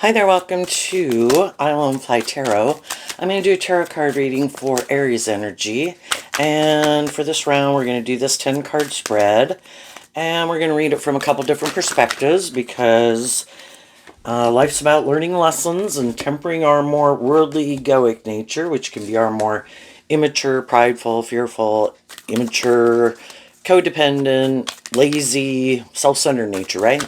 Hi there, welcome to Island Fly Tarot. I'm going to do a tarot card reading for Aries energy. And for this round, we're going to do this 10 card spread. And we're going to read it from a couple different perspectives because life's about learning lessons and tempering our more worldly egoic nature, which can be our more immature, prideful, fearful, immature, codependent, lazy, self-centered nature, right?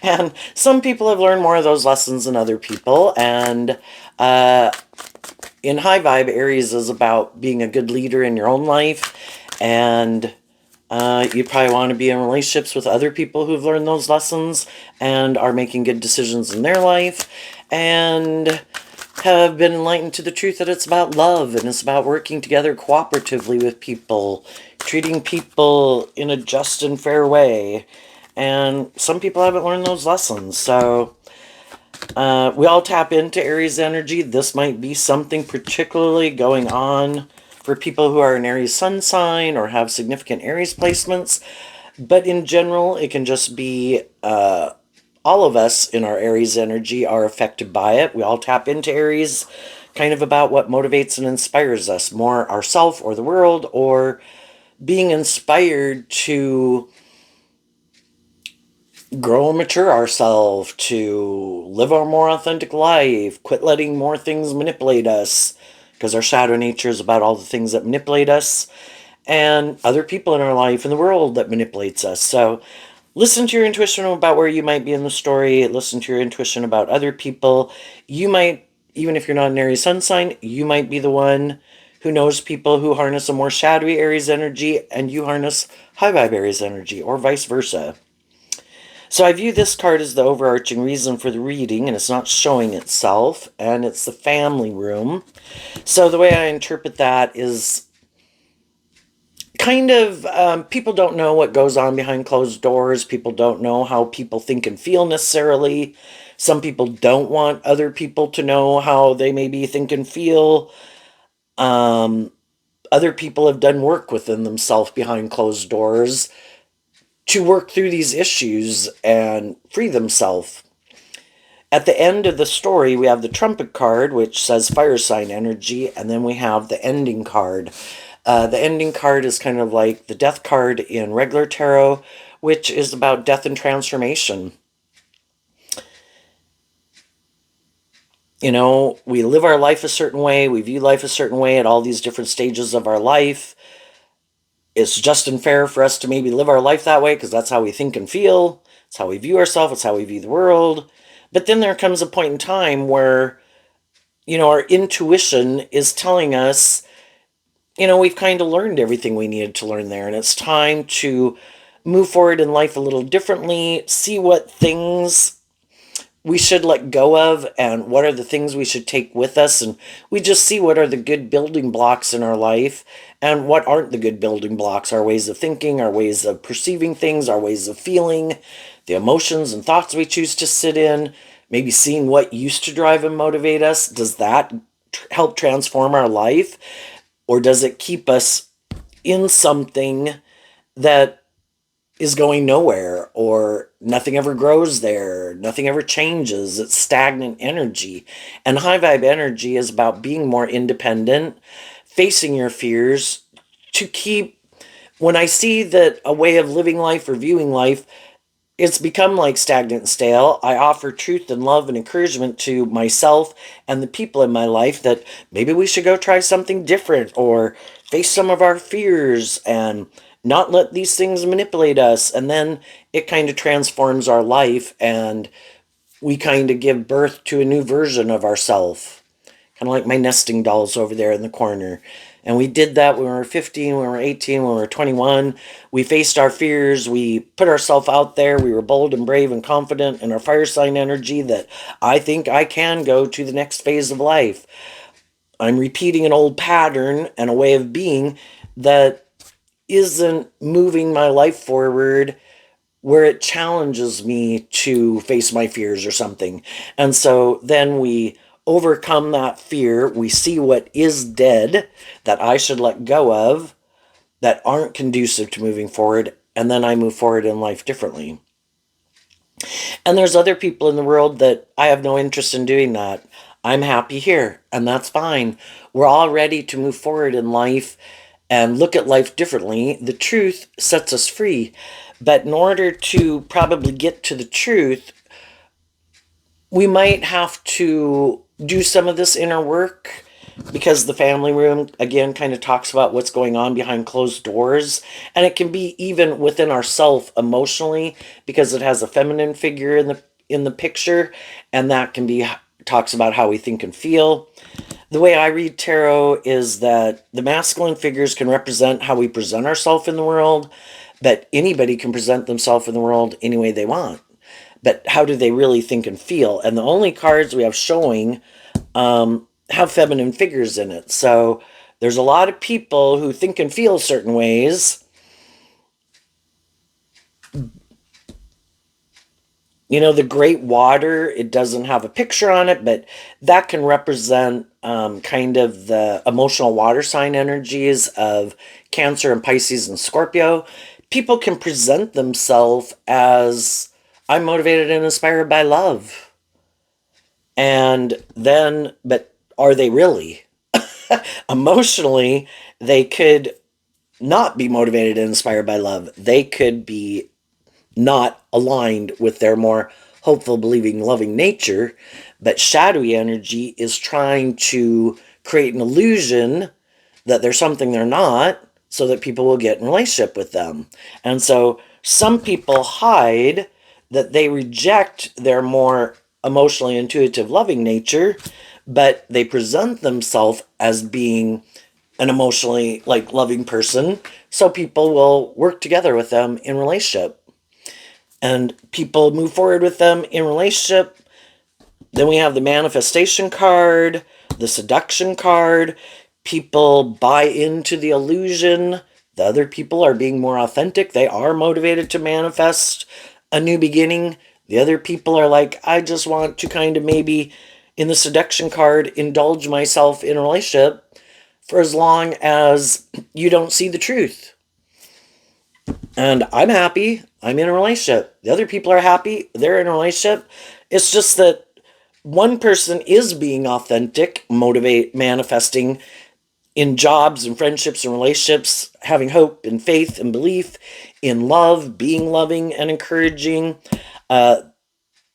And some people have learned more of those lessons than other people. And in high vibe, Aries is about being a good leader in your own life. And you probably want to be in relationships with other people who've learned those lessons and are making good decisions in their life. And have been enlightened to the truth that it's about love and it's about working together cooperatively with people, treating people in a just and fair way. And some people haven't learned those lessons. So we all tap into Aries energy. This might be something particularly going on for people who are an Aries sun sign or have significant Aries placements. But in general, it can just be all of us in our Aries energy are affected by it. We all tap into Aries, kind of about what motivates and inspires us, more ourself or the world, or being inspired to grow and mature ourselves, to live our more authentic life, quit letting more things manipulate us, because our shadow nature is about all the things that manipulate us, and other people in our life and the world that manipulates us. So listen to your intuition about where you might be in the story. Listen to your intuition about other people. You might, even if you're not an Aries sun sign, you might be the one who knows people who harness a more shadowy Aries energy and you harness high vibe Aries energy, or vice versa. So I view this card as the overarching reason for the reading, and it's not showing itself, and it's the family room. So the way I interpret that is kind of people don't know what goes on behind closed doors. People don't know how people think and feel necessarily. Some people don't want other people to know how they maybe think and feel. Other people have done work within themselves behind closed doors to work through these issues and free themselves. At the end of the story, we have the trumpet card, which says fire sign energy, and then we have the ending card. The ending card is kind of like the death card in regular tarot, which is about death and transformation. You know, we live our life a certain way, we view life a certain way at all these different stages of our life. It's just and fair for us to maybe live our life that way because that's how we think and feel. It's how we view ourselves. It's how we view the world. But then there comes a point in time where, you know, our intuition is telling us, you know, we've kind of learned everything we needed to learn there. And it's time to move forward in life a little differently, see what things we should let go of and what are the things we should take with us. And we just see what are the good building blocks in our life and what aren't the good building blocks, our ways of thinking, our ways of perceiving things, our ways of feeling, the emotions and thoughts we choose to sit in, maybe seeing what used to drive and motivate us. Does that help transform our life? Or does it keep us in something that is going nowhere, or nothing ever grows there, nothing ever changes? It's stagnant energy. And high vibe energy is about being more independent, facing your fears, to keep, when I see that a way of living life or viewing life, it's become like stagnant and stale, I offer truth and love and encouragement to myself and the people in my life that maybe we should go try something different or face some of our fears and not let these things manipulate us. And then it kind of transforms our life and we kind of give birth to a new version of ourselves. Kind of like my nesting dolls over there in the corner. And we did that when we were 15, when we were 18, when we were 21. We faced our fears. We put ourselves out there. We were bold and brave and confident in our fire sign energy that I think I can go to the next phase of life. I'm repeating an old pattern and a way of being that isn't moving my life forward, where it challenges me to face my fears or something. And so then we overcome that fear. We see what is dead that I should let go of, that aren't conducive to moving forward, and then I move forward in life differently. And there's other people in the world that I have no interest in doing that. I'm happy here, and that's fine. We're all ready to move forward in life and look at life differently. The truth sets us free. But in order to probably get to the truth, we might have to do some of this inner work because the family room again kind of talks about what's going on behind closed doors, and it can be even within ourself emotionally because it has a feminine figure in the picture, and that can be talks about how we think and feel. The way I read tarot is that the masculine figures can represent how we present ourselves in the world, but anybody can present themselves in the world any way they want. But how do they really think and feel? And the only cards we have showing have feminine figures in it. So there's a lot of people who think and feel certain ways. You know, the great water, it doesn't have a picture on it, but that can represent kind of the emotional water sign energies of Cancer and Pisces and Scorpio. People can present themselves as I'm motivated and inspired by love. And then, but are they really? Emotionally, they could not be motivated and inspired by love. They could be not aligned with their more hopeful, believing, loving nature. But shadowy energy is trying to create an illusion that they're something they're not so that people will get in relationship with them. And so some people hide that they reject their more emotionally intuitive, loving nature, but they present themselves as being an emotionally like loving person so people will work together with them in relationship and people move forward with them in relationship. Then we have the manifestation card, the seduction card. People buy into the illusion. The other people are being more authentic. They are motivated to manifest a new beginning. The other people are like, I just want to kind of maybe, in the seduction card, indulge myself in a relationship for as long as you don't see the truth. And I'm happy. I'm in a relationship. The other people are happy. They're in a relationship. It's just that one person is being authentic, motivate, manifesting in jobs and friendships and relationships, having hope and faith and belief in love, being loving and encouraging.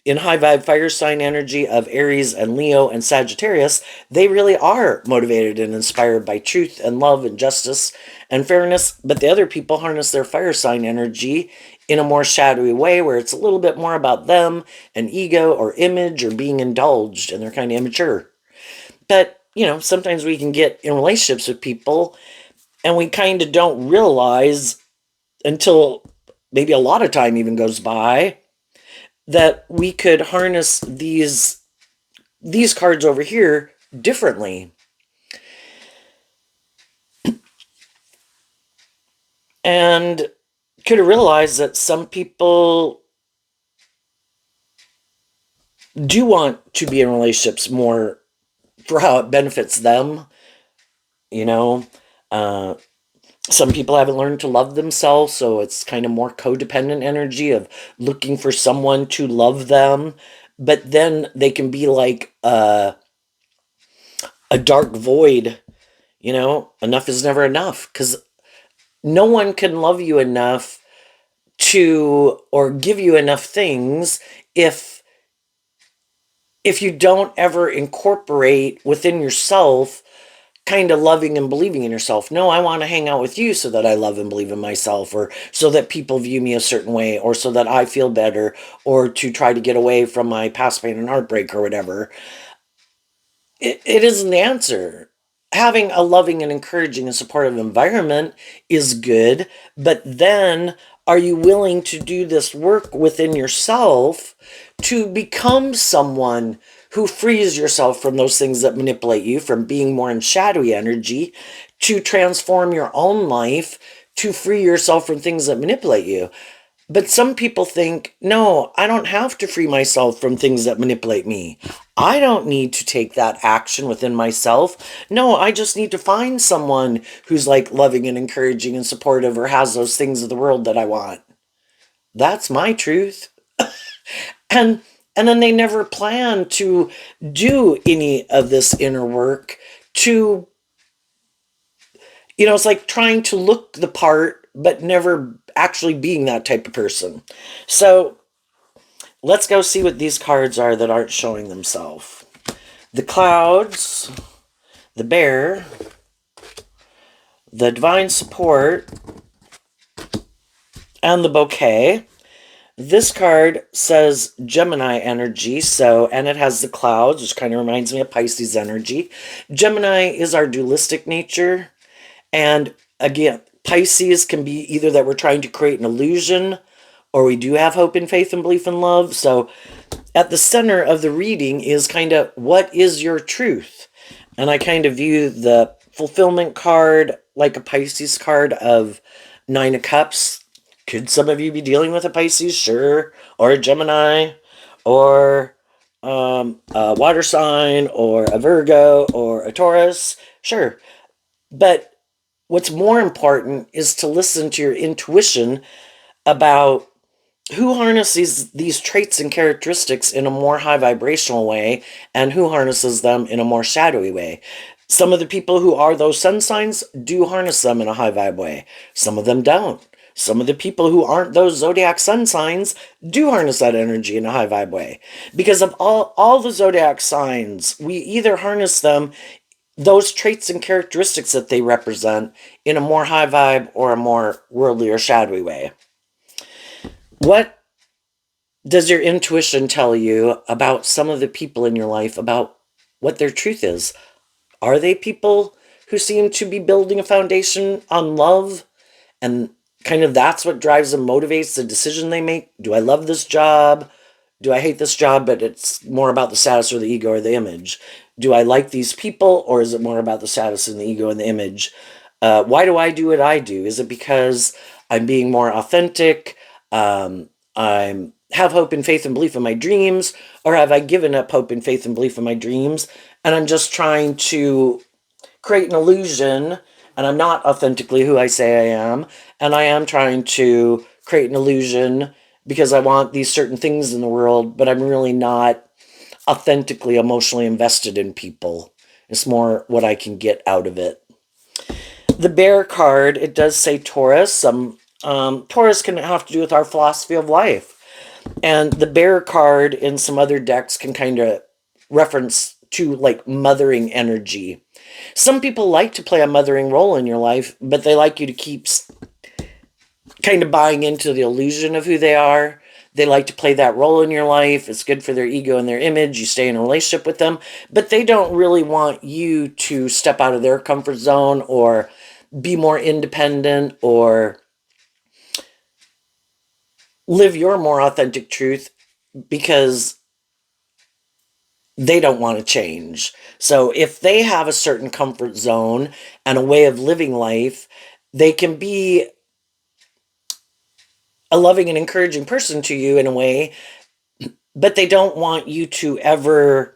In high vibe fire sign energy of Aries and Leo and Sagittarius, they really are motivated and inspired by truth and love and justice and fairness. But the other people harness their fire sign energy in a more shadowy way where it's a little bit more about them and ego or image or being indulged, and they're kind of immature. But, you know, sometimes we can get in relationships with people and we kind of don't realize until maybe a lot of time even goes by that we could harness these cards over here differently. And could have realized that some people do want to be in relationships more for how it benefits them, you know. Uh, some people haven't learned to love themselves, so it's kind of more codependent energy of looking for someone to love them. But then they can be like a dark void, you know. Enough is never enough because no one can love you enough to or give you enough things if you don't ever incorporate within yourself kind of loving and believing in yourself. No, I want to hang out with you so that I love and believe in myself, or so that people view me a certain way, or so that I feel better, or to try to get away from my past pain and heartbreak or whatever. It isn't the answer. Having a loving and encouraging and supportive environment is good, but then are you willing to do this work within yourself to become someone who frees yourself from those things that manipulate you, from being more in shadowy energy, to transform your own life, to free yourself from things that manipulate you? But some people think, no, I don't have to free myself from things that manipulate me. I don't need to take that action within myself. No, I just need to find someone who's like loving and encouraging and supportive or has those things of the world that I want. That's my truth. And and then they never plan to do any of this inner work to, it's like trying to look the part but never actually being that type of person. So let's go see what these cards are that aren't showing themselves. The clouds, the bear, the divine support, and the bouquet. This card says Gemini energy, and it has the clouds, which kind of reminds me of Pisces energy. Gemini is our dualistic nature, and again, Pisces can be either that we're trying to create an illusion, or we do have hope and faith and belief and love. So at the center of the reading is kind of, what is your truth? And I kind of view the fulfillment card like a Pisces card of Nine of Cups. Could some of you be dealing with a Pisces? Sure. Or a Gemini, or a water sign, or a Virgo, or a Taurus. Sure. But what's more important is to listen to your intuition about who harnesses these traits and characteristics in a more high vibrational way, and who harnesses them in a more shadowy way. Some of the people who are those sun signs do harness them in a high vibe way. Some of them don't. Some of the people who aren't those zodiac sun signs do harness that energy in a high vibe way. Because of all the zodiac signs, we either harness them, those traits and characteristics that they represent, in a more high vibe or a more worldly or shadowy way. What does your intuition tell you about some of the people in your life, about what their truth is? Are they people who seem to be building a foundation on love, and kind of that's what drives and motivates the decision they make? Do I love this job? Do I hate this job, but it's more about the status or the ego or the image? Do I like these people, or is it more about the status and the ego and the image? Why do I do what I do? Is it because I'm being more authentic? I'm have hope and faith and belief in my dreams, or have I given up hope and faith and belief in my dreams, and I'm just trying to create an illusion, and I'm not authentically who I say I am, and I am trying to create an illusion because I want these certain things in the world, but I'm really not authentically emotionally invested in people. It's more what I can get out of it. The bear card, it does say Taurus. Taurus can have to do with our philosophy of life. And the bear card in some other decks can kind of reference to like mothering energy. Some people like to play a mothering role in your life, but they like you to keep kind of buying into the illusion of who they are. They like to play that role in your life. It's good for their ego and their image. You stay in a relationship with them, but they don't really want you to step out of their comfort zone, or be more independent, or live your more authentic truth, because they don't want to change. So if they have a certain comfort zone and a way of living life, they can be a loving and encouraging person to you in a way, but they don't want you to ever,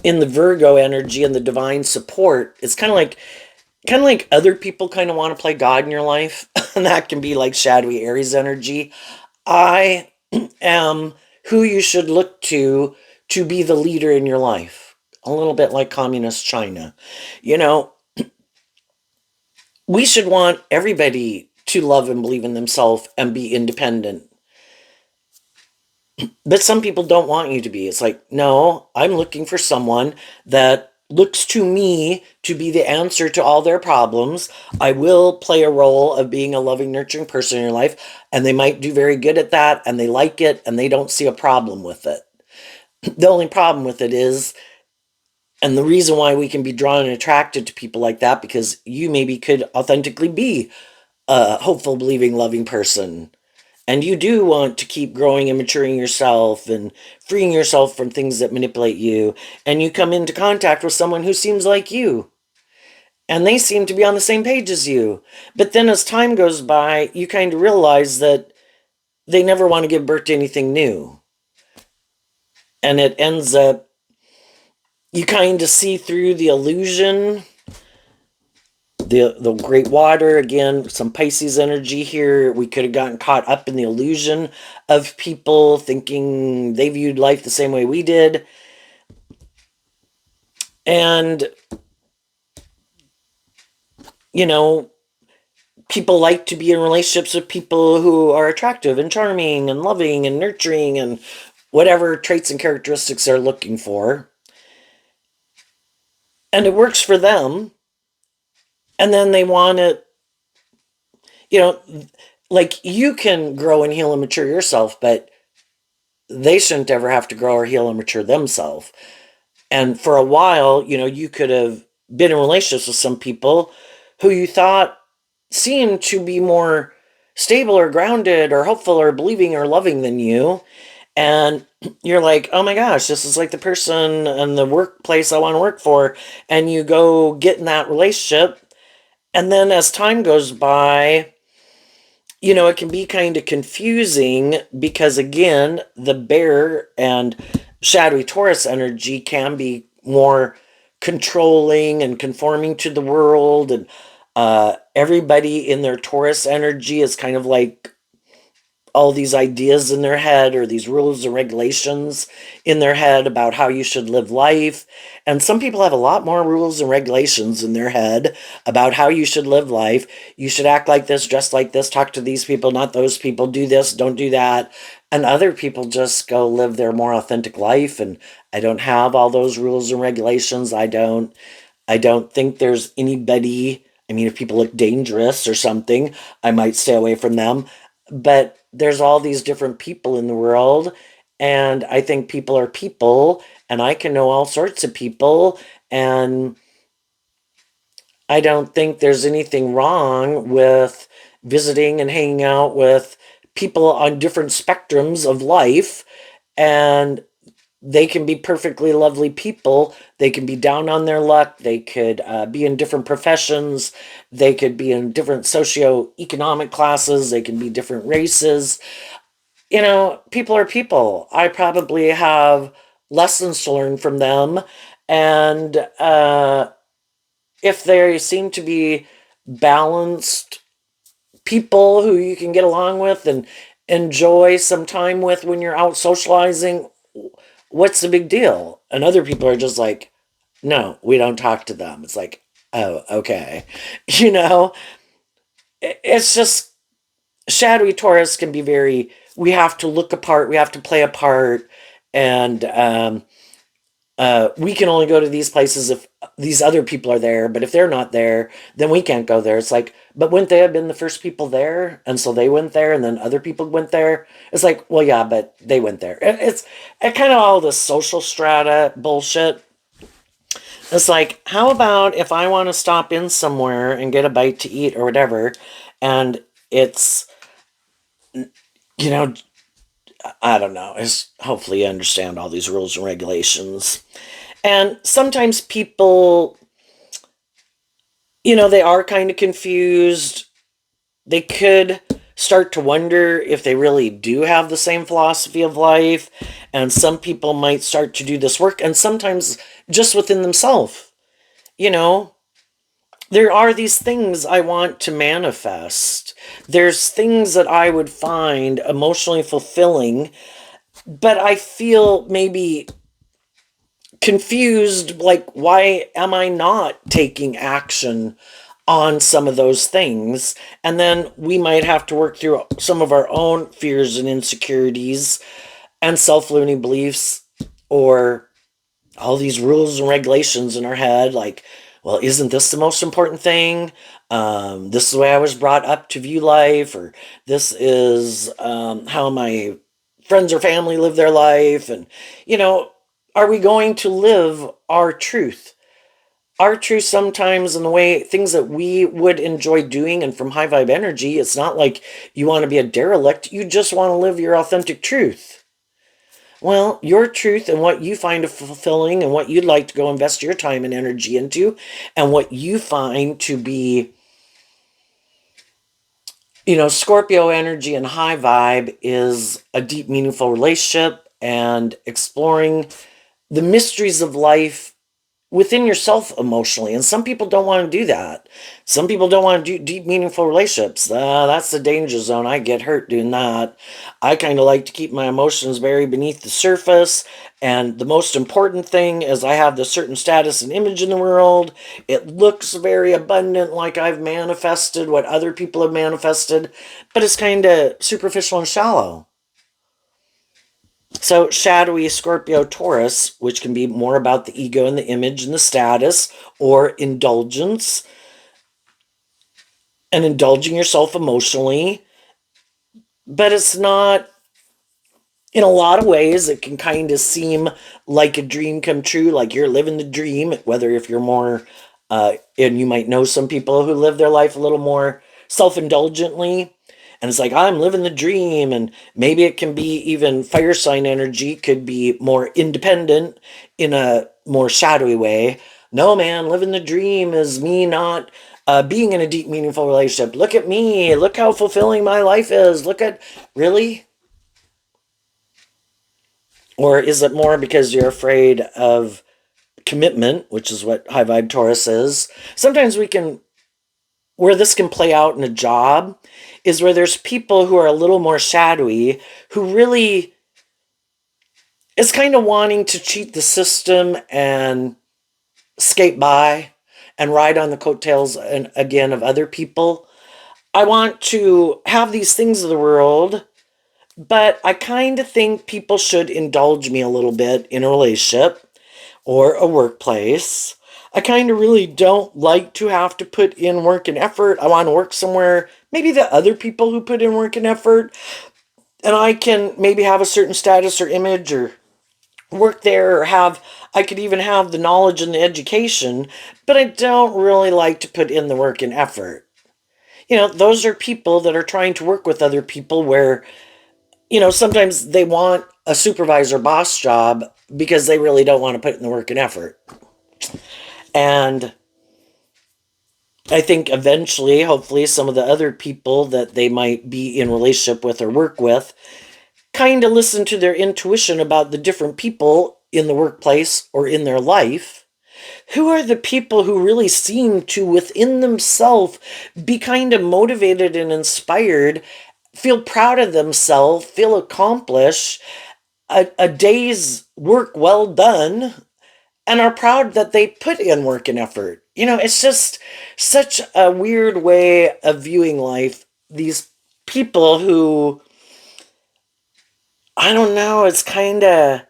in the Virgo energy and the divine support, it's kind of like other people kind of want to play God in your life, and that can be like shadowy Aries energy. I am who you should look to be the leader in your life. A little bit like communist China. You know, we should want everybody to love and believe in themselves and be independent. But some people don't want you to be. It's like, no, I'm looking for someone that looks to me to be the answer to all their problems. I will play a role of being a loving, nurturing person in your life, and they might do very good at that, and they like it, and they don't see a problem with it. The only problem with it is, and the reason why we can be drawn and attracted to people like that, because you maybe could authentically be a hopeful, believing, loving person. And you do want to keep growing and maturing yourself and freeing yourself from things that manipulate you. And you come into contact with someone who seems like you. And they seem to be on the same page as you. But then as time goes by, you kind of realize that they never want to give birth to anything new. And it ends up, you kind of see through the illusion The great water, again, some Pisces energy here. We could have gotten caught up in the illusion of people thinking they viewed life the same way we did. And, you know, people like to be in relationships with people who are attractive and charming and loving and nurturing and whatever traits and characteristics they're looking for. And it works for them. And then they want it, you know, like you can grow and heal and mature yourself, but they shouldn't ever have to grow or heal and mature themselves. And for a while, you could have been in relationships with some people who you thought seemed to be more stable or grounded or hopeful or believing or loving than you. And you're like, oh my gosh, this is like the person and the workplace I want to work for. And you go get in that relationship. And then as time goes by, it can be kind of confusing because, again, the bear and shadowy Taurus energy can be more controlling and conforming to the world. And everybody in their Taurus energy is kind of like all these ideas in their head or these rules and regulations in their head about how you should live life. And some people have a lot more rules and regulations in their head about how you should live life. You should act like this, dress like this, talk to these people, not those people, do this, don't do that. And other people just go live their more authentic life. And I don't have all those rules and regulations. I don't think there's anybody. I mean, if people look dangerous or something, I might stay away from them. But there's all these different people in the world, and I think people are people, and I can know all sorts of people, and I don't think there's anything wrong with visiting and hanging out with people on different spectrums of life, and they can be perfectly lovely people. They can be down on their luck. They could be in different professions. They could be in different socioeconomic classes. They can be different races. People are people. I probably have lessons to learn from them. And if they seem to be balanced people who you can get along with and enjoy some time with when you're out socializing, what's the big deal? And other people are just like, no, we don't talk to them. It's like, oh, okay. You know, it's just shadowy Taurus can be very, we have to look apart, we have to play a part, and we can only go to these places if these other people are there, but if they're not there, then we can't go there. It's like, but wouldn't they have been the first people there? And so they went there, and then other people went there. It's like, well, yeah, but they went there. It's kind of all this social strata bullshit. It's like, how about if I want to stop in somewhere and get a bite to eat or whatever, and it's, you know, I don't know. It's hopefully you understand all these rules and regulations. And sometimes people, they are kind of confused. They could start to wonder if they really do have the same philosophy of life. And some people might start to do this work, and sometimes just within themselves. You know, there are these things I want to manifest. There's things that I would find emotionally fulfilling, but I feel maybe confused, like, why am I not taking action on some of those things? And then we might have to work through some of our own fears and insecurities and self-limiting beliefs, or all these rules and regulations in our head, like, well, isn't this the most important thing? This is the way I was brought up to view life, or this is how my friends or family live their life. And, are we going to live our truth? Our truth sometimes in the way things that we would enjoy doing, and from high vibe energy, it's not like you want to be a derelict, you just want to live your authentic truth. Well, your truth and what you find fulfilling and what you'd like to go invest your time and energy into, and what you find to be, Scorpio energy and high vibe, is a deep, meaningful relationship and exploring the mysteries of life within yourself emotionally. And some people don't want to do that. Some people don't want to do deep, meaningful relationships. That's the danger zone. I get hurt doing that. I kind of like to keep my emotions buried beneath the surface. And the most important thing is I have this certain status and image in the world. It looks very abundant, like I've manifested what other people have manifested, but it's kind of superficial and shallow. So, shadowy Scorpio Taurus, which can be more about the ego and the image and the status, or indulgence, and indulging yourself emotionally. But it's not, in a lot of ways, it can kind of seem like a dream come true, like you're living the dream, whether if you're more, and you might know some people who live their life a little more self indulgently. And it's like, I'm living the dream. And maybe it can be even fire sign energy, could be more independent in a more shadowy way. No, man, living the dream is me not being in a deep, meaningful relationship. Look at me. Look how fulfilling my life is. Look at, really? Or is it more because you're afraid of commitment, which is what high vibe Taurus is? Sometimes we can, where this can play out in a job, is where there's people who are a little more shadowy, who really is kind of wanting to cheat the system and skate by and ride on the coattails and again of other people. I want to have these things of the world, but I kind of think people should indulge me a little bit in a relationship or a workplace. I kind of really don't like to have to put in work and effort. I want to work somewhere, maybe the other people who put in work and effort, and I can maybe have a certain status or image or work there, or have, I could even have the knowledge and the education, but I don't really like to put in the work and effort. Those are people that are trying to work with other people where, sometimes they want a supervisor boss job because they really don't want to put in the work and effort. And I think eventually, hopefully, some of the other people that they might be in relationship with or work with kind of listen to their intuition about the different people in the workplace or in their life. Who are the people who really seem to, within themselves, be kind of motivated and inspired, feel proud of themselves, feel accomplished, a day's work well done, and are proud that they put in work and effort? It's just such a weird way of viewing life. These people who, I don't know, it's kind of,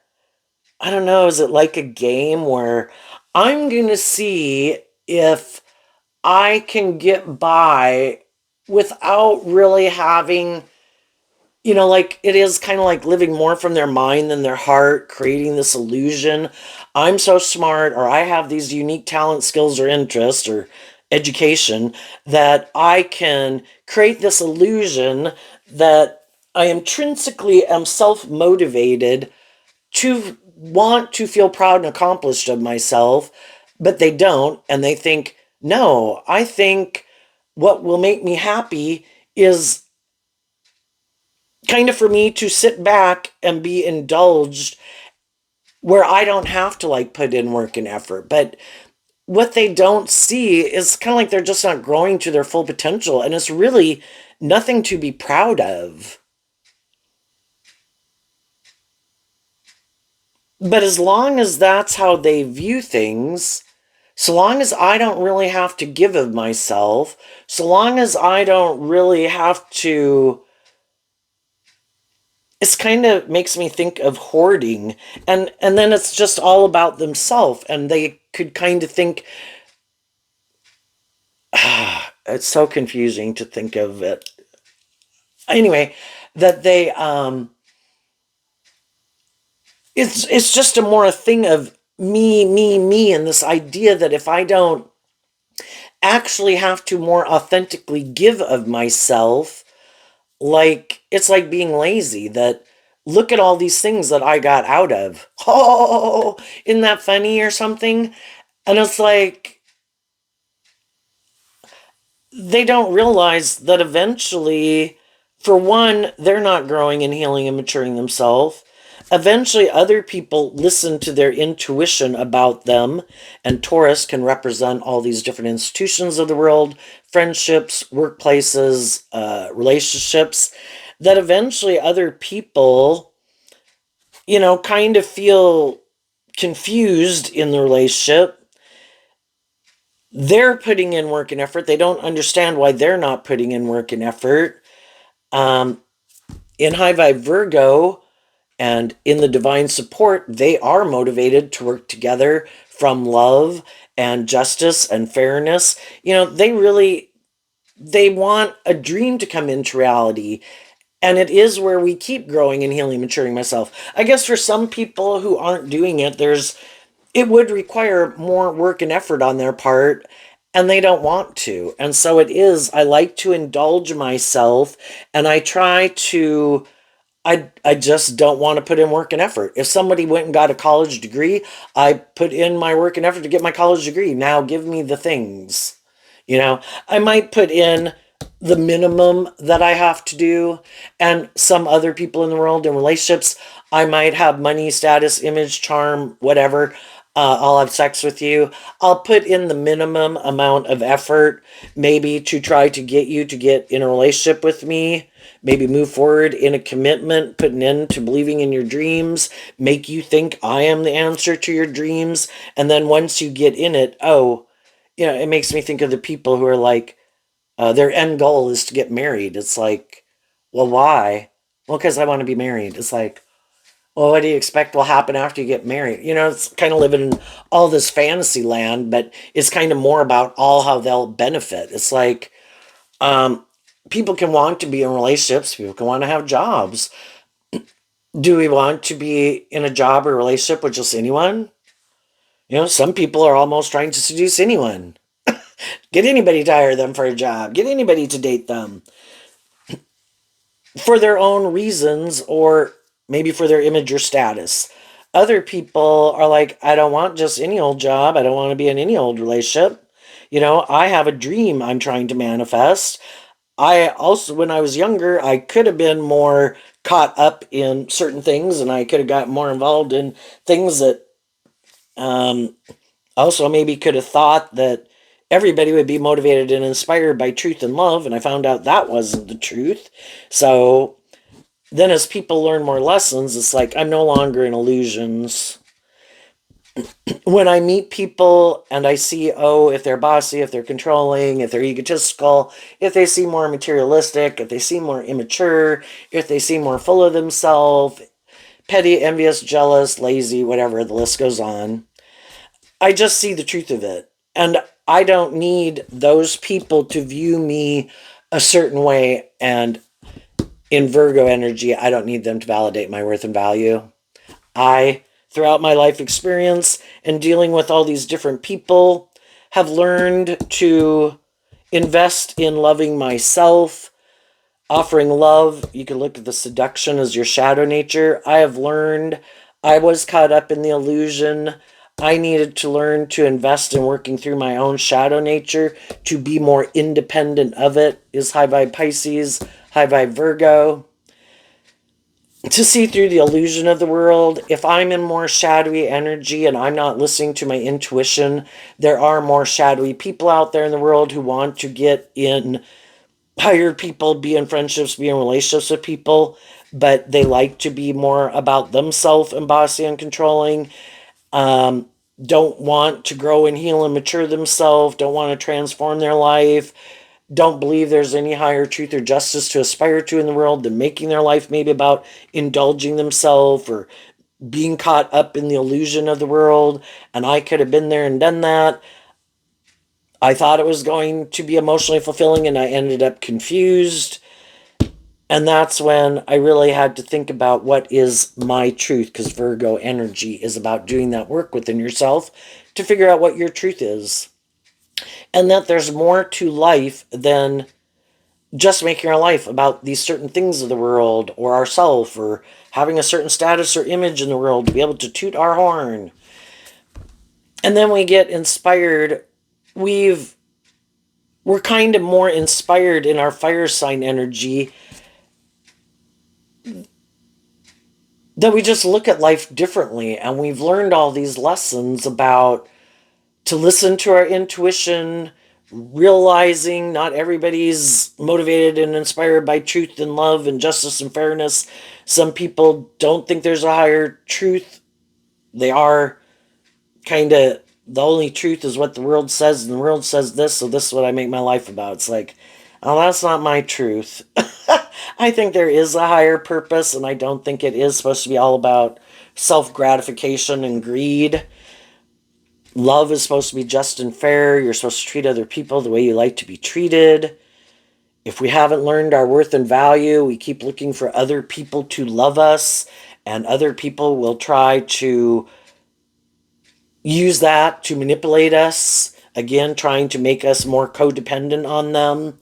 I don't know, is it like a game where I'm going to see if I can get by without really having, like it is kind of like living more from their mind than their heart, creating this illusion. I'm so smart, or I have these unique talent, skills, or interests, or education, that I can create this illusion that I intrinsically am self motivated to want to feel proud and accomplished of myself, but they don't. And they think, no, I think what will make me happy is kind of for me to sit back and be indulged where I don't have to like put in work and effort. But what they don't see is kind of like they're just not growing to their full potential. And it's really nothing to be proud of. But as long as that's how they view things, so long as I don't really have to give of myself, so long as I don't really have to, it's kind of makes me think of hoarding, and then it's just all about themselves, and they could kind of think, it's so confusing to think of it. Anyway, that they it's just a more a thing of me, and this idea that if I don't actually have to more authentically give of myself, like it's like being lazy, that look at all these things that I got out of. Oh, isn't that funny or something? And it's like they don't realize that eventually, for one, they're not growing and healing and maturing themselves. Eventually, other people listen to their intuition about them, and Taurus can represent all these different institutions of the world, friendships, workplaces, relationships, that eventually other people, kind of feel confused in the relationship. They're putting in work and effort. They don't understand why they're not putting in work and effort. Um, in High Vibe Virgo, and in the divine support, they are motivated to work together from love and justice and fairness. They want a dream to come into reality. And it is where we keep growing and healing, maturing myself. I guess for some people who aren't doing it, it would require more work and effort on their part, and they don't want to. And so I like to indulge myself, and I just don't want to put in work and effort. If somebody went and got a college degree, I put in my work and effort to get my college degree. Now give me the things. I might put in the minimum that I have to do, and some other people in the world in relationships, I might have money, status, image, charm, whatever. I'll have sex with you. I'll put in the minimum amount of effort, maybe to try to get you to get in a relationship with me, maybe move forward in a commitment, put an end to believing in your dreams, make you think I am the answer to your dreams. And then once you get in it, it makes me think of the people who are like, their end goal is to get married. It's like, well, why? Well, because I want to be married. It's like, well, what do you expect will happen after you get married? It's kind of living in all this fantasy land, but it's kind of more about all how they'll benefit. It's like, um, people can want to be in relationships, people can want to have jobs. Do we want to be in a job or relationship with just anyone? Some people are almost trying to seduce anyone. Get anybody to hire them for a job, get anybody to date them for their own reasons, or maybe for their image or status. Other people are like, I don't want just any old job. I don't want to be in any old relationship. I have a dream I'm trying to manifest. I also, when I was younger, I could have been more caught up in certain things, and I could have got more involved in things that also maybe could have thought that everybody would be motivated and inspired by truth and love, and I found out that wasn't the truth. So then as people learn more lessons, it's like I'm no longer in illusions. When I meet people and I see, if they're bossy, if they're controlling, if they're egotistical, if they seem more materialistic, if they seem more immature, if they seem more full of themselves, petty, envious, jealous, lazy, whatever, the list goes on, I just see the truth of it. And I don't need those people to view me a certain way. And in Virgo energy, I don't need them to validate my worth and value. Throughout my life experience and dealing with all these different people, have learned to invest in loving myself, offering love. You can look at the seduction as your shadow nature. I have learned I was caught up in the illusion. I needed to learn to invest in working through my own shadow nature to be more independent of it, is High Vibe Pisces, High Vibe Virgo. To see through the illusion of the world, if I'm in more shadowy energy and I'm not listening to my intuition, there are more shadowy people out there in the world who want to get in, hire people, be in friendships, be in relationships with people, but they like to be more about themselves and bossy and controlling. Don't want to grow and heal and mature themselves, don't want to transform their life, don't believe there's any higher truth or justice to aspire to in the world than making their life maybe about indulging themselves or being caught up in the illusion of the world. And I could have been there and done that. I thought it was going to be emotionally fulfilling, and I ended up confused. And that's when I really had to think about what is my truth, because Virgo energy is about doing that work within yourself to figure out what your truth is. And that there's more to life than just making our life about these certain things of the world or ourself, or having a certain status or image in the world to be able to toot our horn. And then we get inspired. We're kind of more inspired in our fire sign energy that we just look at life differently. And we've learned all these lessons about to listen to our intuition, realizing not everybody's motivated and inspired by truth and love and justice and fairness. Some people don't think there's a higher truth. They are kind of the only truth is what the world says, and the world says this, so this is what I make my life about. It's like, oh, that's not my truth. I think there is a higher purpose, and I don't think it is supposed to be all about self gratification and greed. Love is supposed to be just and fair. You're supposed to treat other people the way you like to be treated. If we haven't learned our worth and value, we keep looking for other people to love us, and other people will try to use that to manipulate us. Again, trying to make us more codependent on them.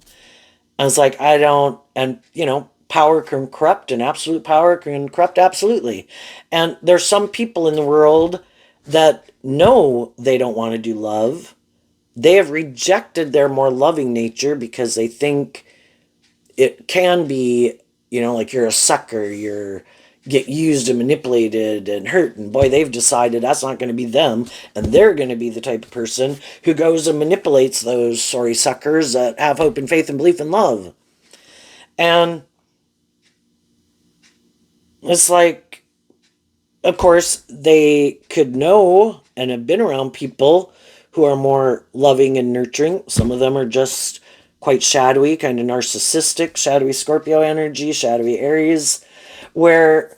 I was like, I don't, and power can corrupt, and absolute power can corrupt absolutely. And there's some people in the world that know they don't want to do love. They have rejected their more loving nature because they think it can be, like you're a sucker, you're get used and manipulated and hurt, and boy, they've decided that's not going to be them, and they're going to be the type of person who goes and manipulates those sorry suckers that have hope and faith and belief in love. And it's like, of course, they could know and have been around people who are more loving and nurturing. Some of them are just quite shadowy, kind of narcissistic, shadowy Scorpio energy, shadowy Aries, where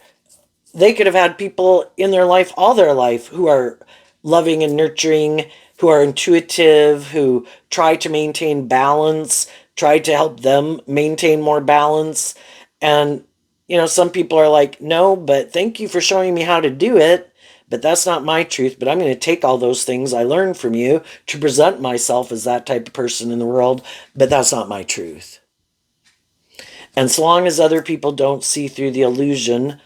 they could have had people in their life all their life who are loving and nurturing, who are intuitive, who try to maintain balance, try to help them maintain more balance. And, some people are like, no, but thank you for showing me how to do it. But that's not my truth. But I'm going to take all those things I learned from you to present myself as that type of person in the world. But that's not my truth. And so long as other people don't see through the illusion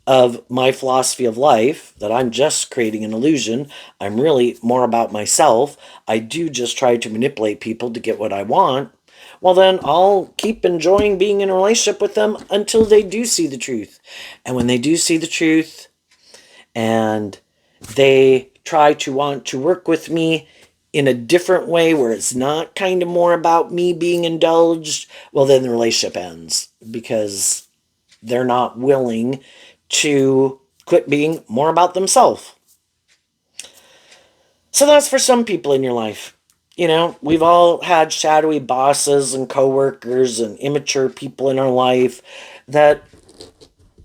of my philosophy of life, that I'm just creating an illusion, I'm really more about myself, I do just try to manipulate people to get what I want, well, then I'll keep enjoying being in a relationship with them until they do see the truth. And when they do see the truth and they try to want to work with me in a different way where it's not kind of more about me being indulged, well, then the relationship ends because they're not willing to quit being more about themselves. So that's for some people in your life. We've all had shadowy bosses and coworkers and immature people in our life that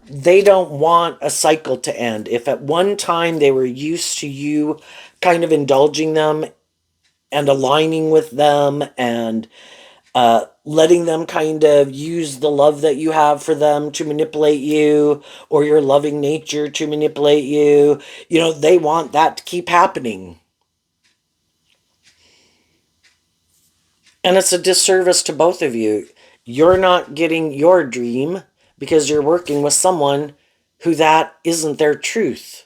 they don't want a cycle to end. If at one time they were used to you kind of indulging them and aligning with them and letting them kind of use the love that you have for them to manipulate you, or your loving nature to manipulate you, they want that to keep happening. And it's a disservice to both of you. You're not getting your dream because you're working with someone who that isn't their truth.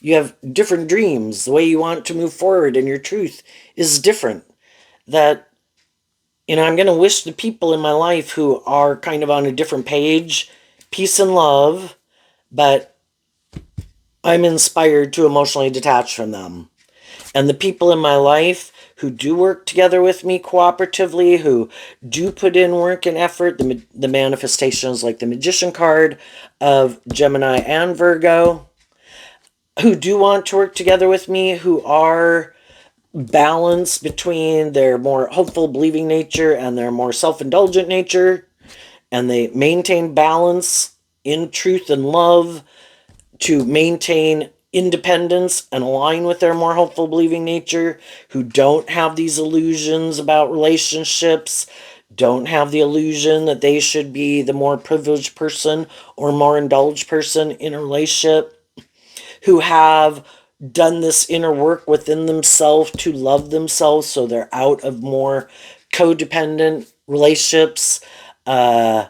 You have different dreams. The way you want to move forward and your truth is different. That, I'm going to wish the people in my life who are kind of on a different page peace and love, but I'm inspired to emotionally detach from them. And the people in my life who do work together with me cooperatively, who do put in work and effort, the manifestations like the Magician card of Gemini and Virgo, who do want to work together with me, who are balanced between their more hopeful, believing nature and their more self-indulgent nature, and they maintain balance in truth and love to maintain independence and align with their more hopeful, believing nature, who don't have these illusions about relationships, don't have the illusion that they should be the more privileged person or more indulged person in a relationship, who have done this inner work within themselves to love themselves so they're out of more codependent relationships, don't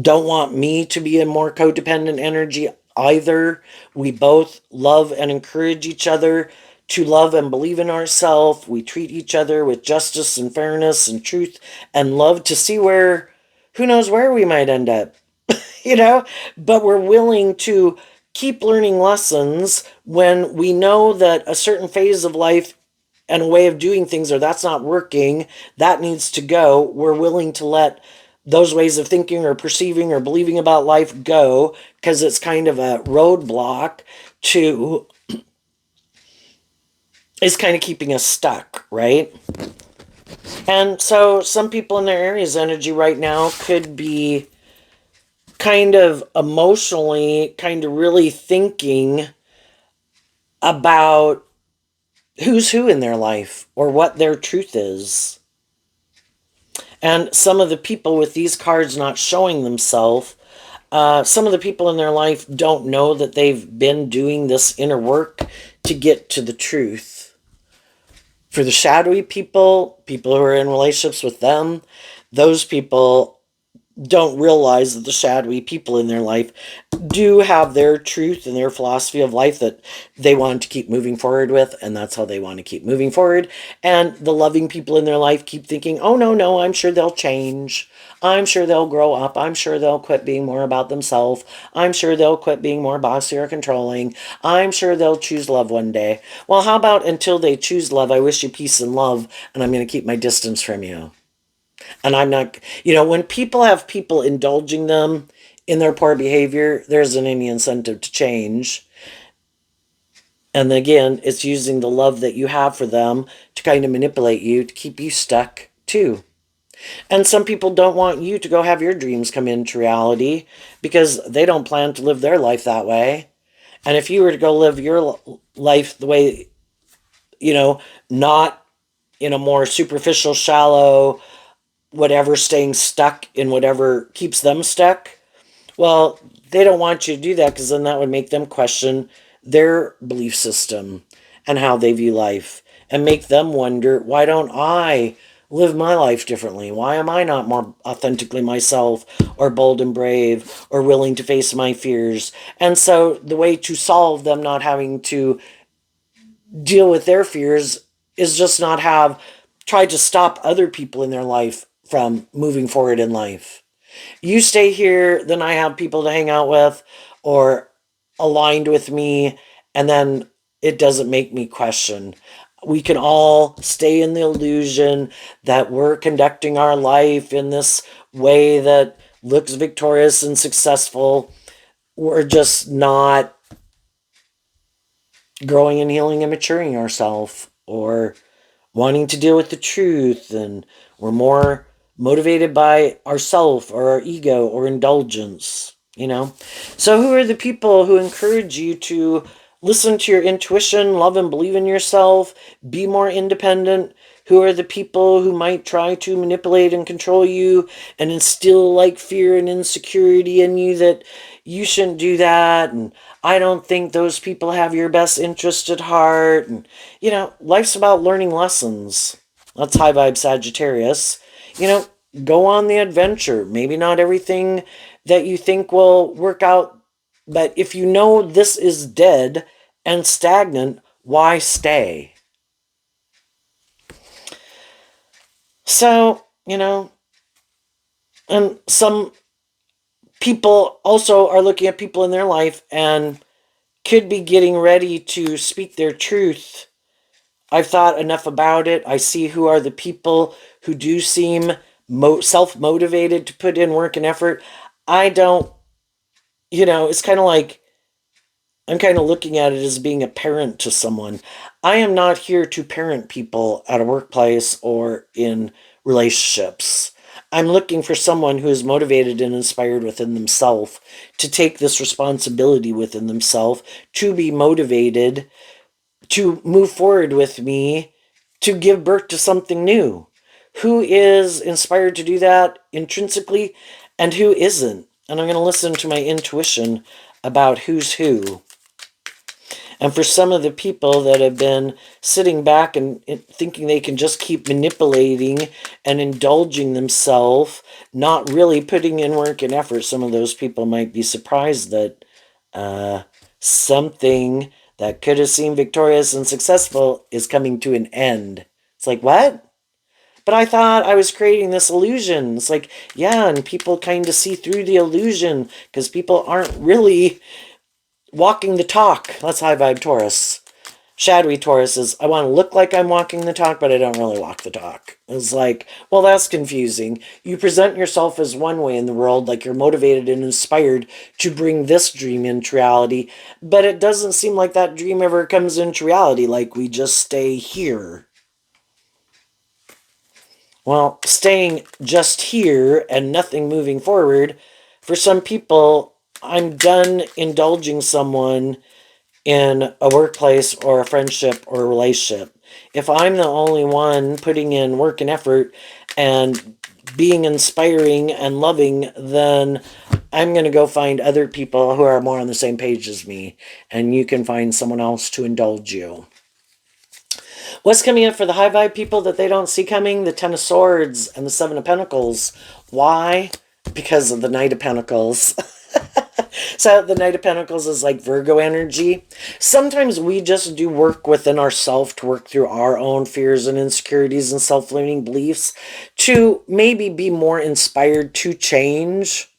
want me to be in more codependent energy either. We both love and encourage each other to love and believe in ourselves. We treat each other with justice and fairness and truth and love to see where, who knows where we might end up. but we're willing to keep learning lessons when we know that a certain phase of life and a way of doing things, or that's not working, that needs to go. We're willing to let those ways of thinking or perceiving or believing about life go because it's kind of a roadblock to, is kind of keeping us stuck, right? And so some people in their Aries energy right now could be kind of emotionally, kind of really thinking about who's who in their life or what their truth is. And some of the people with these cards not showing themselves, some of the people in their life don't know that they've been doing this inner work to get to the truth. For the shadowy people, people who are in relationships with them, those people don't realize that the shadowy people in their life do have their truth and their philosophy of life that they want to keep moving forward with, and that's how they want to keep moving forward. And the loving people in their life keep thinking, oh, no, no, I'm sure they'll change. I'm sure they'll grow up. I'm sure they'll quit being more about themselves. I'm sure they'll quit being more bossy or controlling. I'm sure they'll choose love one day. Well, how about until they choose love, I wish you peace and love, and I'm going to keep my distance from you. And I'm not, when people have people indulging them in their poor behavior, there isn't any incentive to change. And again, it's using the love that you have for them to kind of manipulate you to keep you stuck too. And some people don't want you to go have your dreams come into reality because they don't plan to live their life that way. And if you were to go live your life the way, not in a more superficial, shallow, whatever, staying stuck in whatever keeps them stuck, well, they don't want you to do that because then that would make them question their belief system and how they view life and make them wonder, why don't I live my life differently? Why am I not more authentically myself or bold and brave or willing to face my fears? And so the way to solve them not having to deal with their fears is just not have tried to stop other people in their life from moving forward in life. You stay here, then I have people to hang out with or aligned with me, and then it doesn't make me question. We can all stay in the illusion that we're conducting our life in this way that looks victorious and successful. We're just not growing and healing and maturing ourselves or wanting to deal with the truth, and we're more motivated by ourself or our ego or indulgence. So who are the people who encourage you to listen to your intuition, love and believe in yourself, be more independent? Who are the people who might try to manipulate and control you and instill like fear and insecurity in you that you shouldn't do that, and I don't think those people have your best interest at heart? And life's about learning lessons. That's high vibe Sagittarius. You know, go on the adventure. Maybe not everything that you think will work out, but if you know this is dead and stagnant, why stay? So, and some people also are looking at people in their life and could be getting ready to speak their truth. I've thought enough about it. I see who are the people who do seem self-motivated to put in work and effort. I don't, it's kind of like I'm kind of looking at it as being a parent to someone. I am not here to parent people at a workplace or in relationships. I'm looking for someone who is motivated and inspired within themselves to take this responsibility within themselves, to be motivated to move forward with me, to give birth to something new. Who is inspired to do that intrinsically and who isn't? And I'm going to listen to my intuition about who's who. And for some of the people that have been sitting back and thinking they can just keep manipulating and indulging themselves, not really putting in work and effort, some of those people might be surprised that something that could have seemed victorious and successful is coming to an end. It's like, what? but I thought I was creating this illusion. It's like, yeah, and people kind of see through the illusion because people aren't really walking the talk. That's high vibe Taurus. Shadowy Taurus is, I want to look like I'm walking the talk, but I don't really walk the talk. It's like, well, that's confusing. You present yourself as one way in the world, like you're motivated and inspired to bring this dream into reality, but it doesn't seem like that dream ever comes into reality, like we just stay here. Well, staying just here and nothing moving forward, for some people, I'm done indulging someone in a workplace or a friendship or a relationship. If I'm the only one putting in work and effort and being inspiring and loving, then I'm going to go find other people who are more on the same page as me, and you can find someone else to indulge you. What's coming up for the high vibe people that they don't see coming? The Ten of Swords and the Seven of Pentacles. Why? Because of the Knight of Pentacles. So the Knight of Pentacles is like Virgo energy. Sometimes we just do work within ourselves to work through our own fears and insecurities and self-limiting beliefs to maybe be more inspired to change.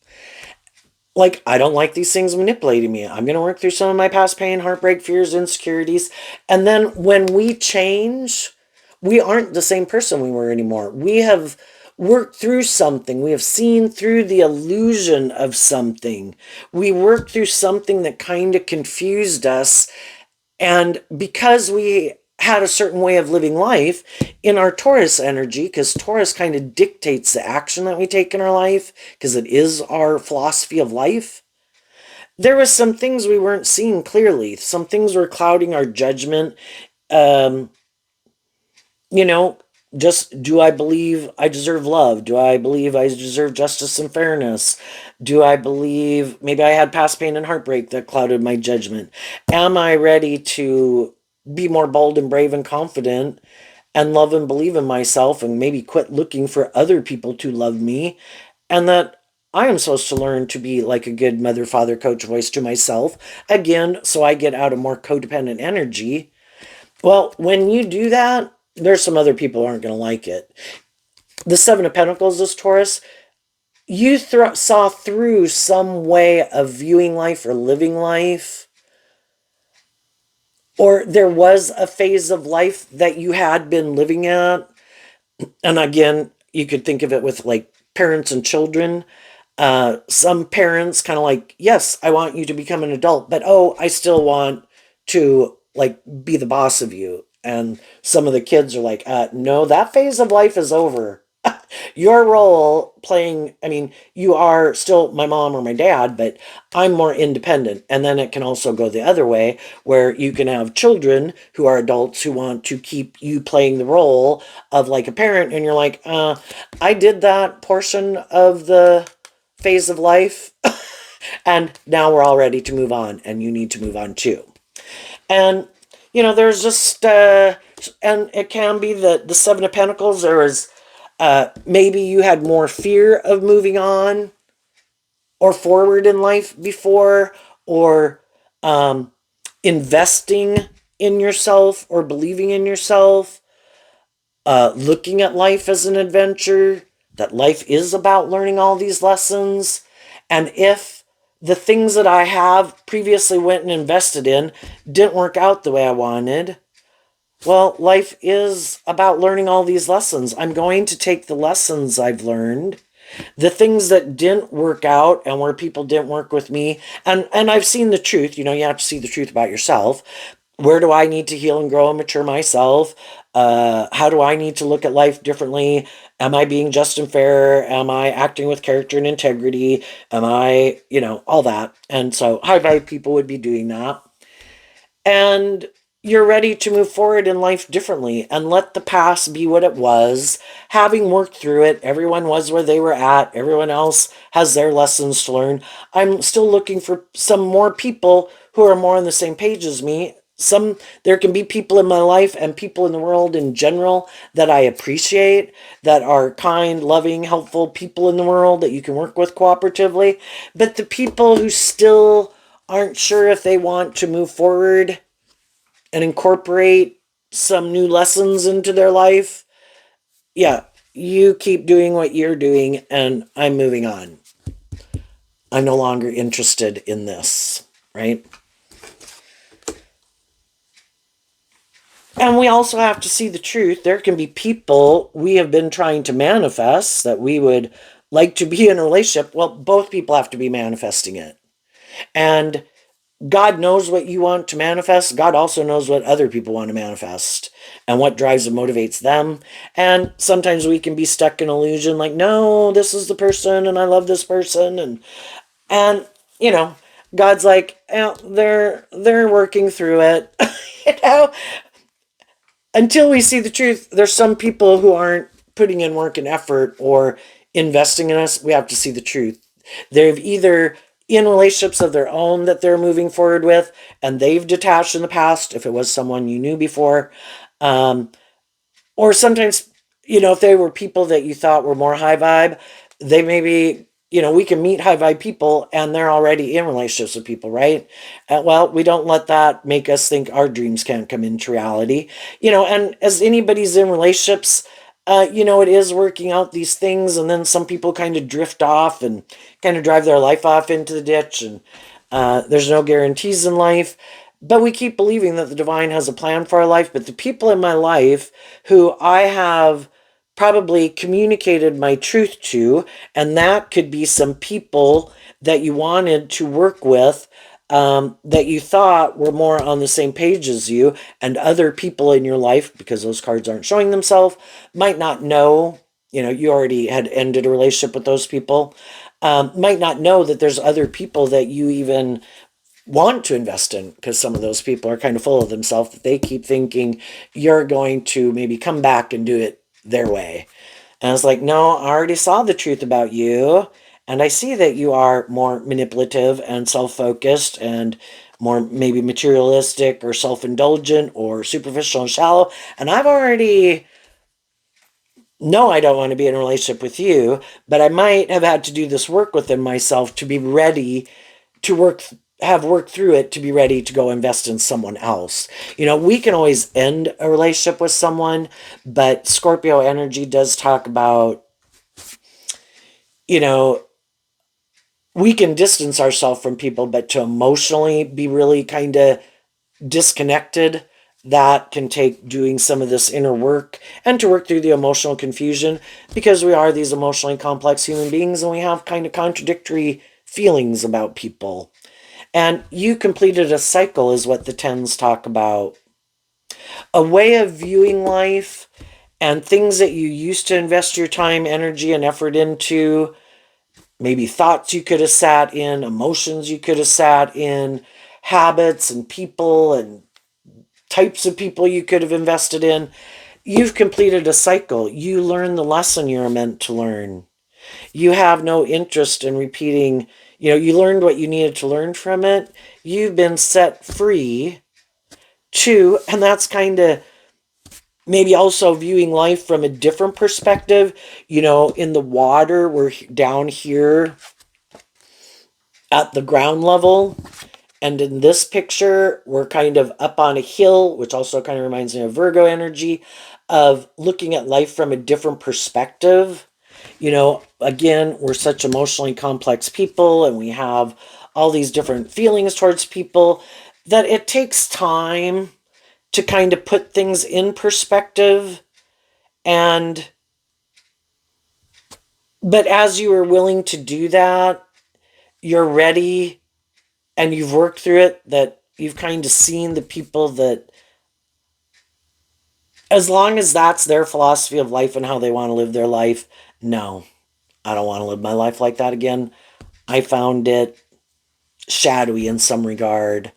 Like, I don't like these things manipulating me. I'm going to work through some of my past pain, heartbreak, fears, insecurities. And then when we change, we aren't the same person we were anymore. We have worked through something. We have seen through the illusion of something. We worked through something that kind of confused us. And because we had a certain way of living life in our Taurus energy, because Taurus kind of dictates the action that we take in our life, because it is our philosophy of life, there was some things we weren't seeing clearly. Some things were clouding our judgment. Um, you know, just, do I believe I deserve love? Do I believe I deserve justice and fairness? Do I believe maybe I had past pain and heartbreak that clouded my judgment? Am I ready to be more bold and brave and confident and love and believe in myself and maybe quit looking for other people to love me? And that I am supposed to learn to be like a good mother, father, coach, voice to myself again, so I get out of more codependent energy. Well, when you do that, there's some other people who aren't going to like it. The Seven of Pentacles is Taurus. You saw through some way of viewing life or living life, or there was a phase of life that you had been living at. And again, you could think of it with like parents and children. Some parents kind of like, yes, I want you to become an adult, but oh, I still want to like be the boss of you. And some of the kids are like, no, that phase of life is over. Your role playing, I mean, you are still my mom or my dad, but I'm more independent. And then it can also go the other way, where you can have children who are adults who want to keep you playing the role of like a parent. And you're like, I did that portion of the phase of life. And now we're all ready to move on, and you need to move on too. And, there's just, and it can be the Seven of Pentacles. There was, maybe you had more fear of moving on or forward in life before, or investing in yourself or believing in yourself, looking at life as an adventure, that life is about learning all these lessons. And if the things that I have previously went and invested in didn't work out the way I wanted, well, life is about learning all these lessons. I'm going to take the lessons I've learned, the things that didn't work out and where people didn't work with me, and I've seen the truth. You have to see the truth about yourself. Where do I need to heal and grow and mature myself? How do I need to look at life differently? Am I being just and fair? Am I acting with character and integrity? Am I, all that? And so high vibe people would be doing that. And you're ready to move forward in life differently and let the past be what it was. Having worked through it, everyone was where they were at. Everyone else has their lessons to learn. I'm still looking for some more people who are more on the same page as me. There can be people in my life and people in the world in general that I appreciate, that are kind, loving, helpful people in the world that you can work with cooperatively. But the people who still aren't sure if they want to move forward and incorporate some new lessons into their life, yeah, you keep doing what you're doing and I'm moving on. I'm no longer interested in this, right? And we also have to see the truth. There can be people we have been trying to manifest that we would like to be in a relationship. Well, both people have to be manifesting it. And God knows what you want to manifest. God also knows what other people want to manifest and what drives and motivates them. And sometimes we can be stuck in illusion like, no, this is the person and I love this person. And you know, God's like, they're working through it. you know, until we see the truth, there's some people who aren't putting in work and effort or investing in us. We have to see the truth. They've either in relationships of their own that they're moving forward with, and they've detached in the past, if it was someone you knew before. Um, or sometimes, if they were people that you thought were more high vibe, they maybe, we can meet high vibe people and they're already in relationships with people, right? Well, we don't let that make us think our dreams can't come into reality. And as anybody's in relationships, it is working out these things, and then some people kind of drift off and kind of drive their life off into the ditch, and there's no guarantees in life. But we keep believing that the divine has a plan for our life. But the people in my life who I have probably communicated my truth to, and that could be some people that you wanted to work with, that you thought were more on the same page as you, and other people in your life, because those cards aren't showing themselves, might not know. You already had ended a relationship with those people, might not know that there's other people that you even want to invest in, because some of those people are kind of full of themselves that they keep thinking you're going to maybe come back and do it their way. And it's like, no, I already saw the truth about you. And I see that you are more manipulative and self focused and more maybe materialistic or self indulgent or superficial and shallow. And I've already no, I don't want to be in a relationship with you, but I might have had to do this work within myself to be ready to have worked through it to be ready to go invest in someone else. We can always end a relationship with someone, but Scorpio energy does talk about, you know, we can distance ourselves from people, but to emotionally be really kind of disconnected, that can take doing some of this inner work and to work through the emotional confusion, because we are these emotionally complex human beings and we have kind of contradictory feelings about people. And you completed a cycle, is what the tens talk about. A way of viewing life and things that you used to invest your time, energy, and effort into, maybe thoughts you could have sat in, emotions you could have sat in, habits and people and types of people you could have invested in. You've completed a cycle. You learned the lesson you're meant to learn. You have no interest in repeating, you learned what you needed to learn from it. You've been set free to, and that's kind of maybe also viewing life from a different perspective. In the water, we're down here at the ground level. And in this picture, we're kind of up on a hill, which also kind of reminds me of Virgo energy, of looking at life from a different perspective. Again, we're such emotionally complex people and we have all these different feelings towards people that it takes time to kind of put things in perspective. But as you are willing to do that, you're ready and you've worked through it, that you've kind of seen the people that, as long as that's their philosophy of life and how they want to live their life, no, I don't want to live my life like that again. I found it shadowy in some regard.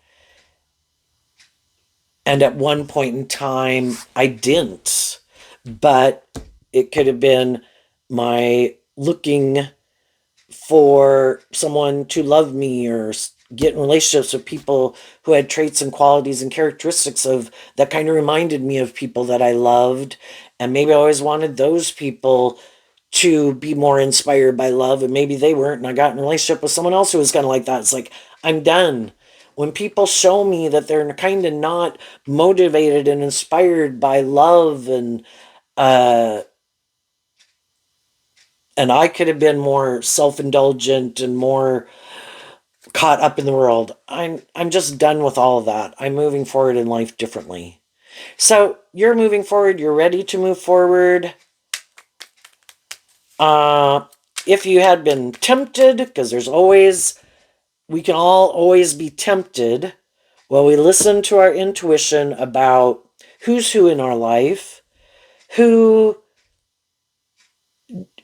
And at one point in time, I didn't. But it could have been my looking for someone to love me or get in relationships with people who had traits and qualities and characteristics of that kind of reminded me of people that I loved. And maybe I always wanted those people to be more inspired by love, and maybe they weren't, and I got in a relationship with someone else who was kind of like that. It's like, I'm done. When people show me that they're kind of not motivated and inspired by love and And I could have been more self-indulgent and more caught up in the world. I'm just done with all of that. I'm moving forward in life differently. So you're moving forward, you're ready to move forward. Uh if you had been tempted, because we can all always be tempted. Well, we listen to our intuition about who's who in our life, who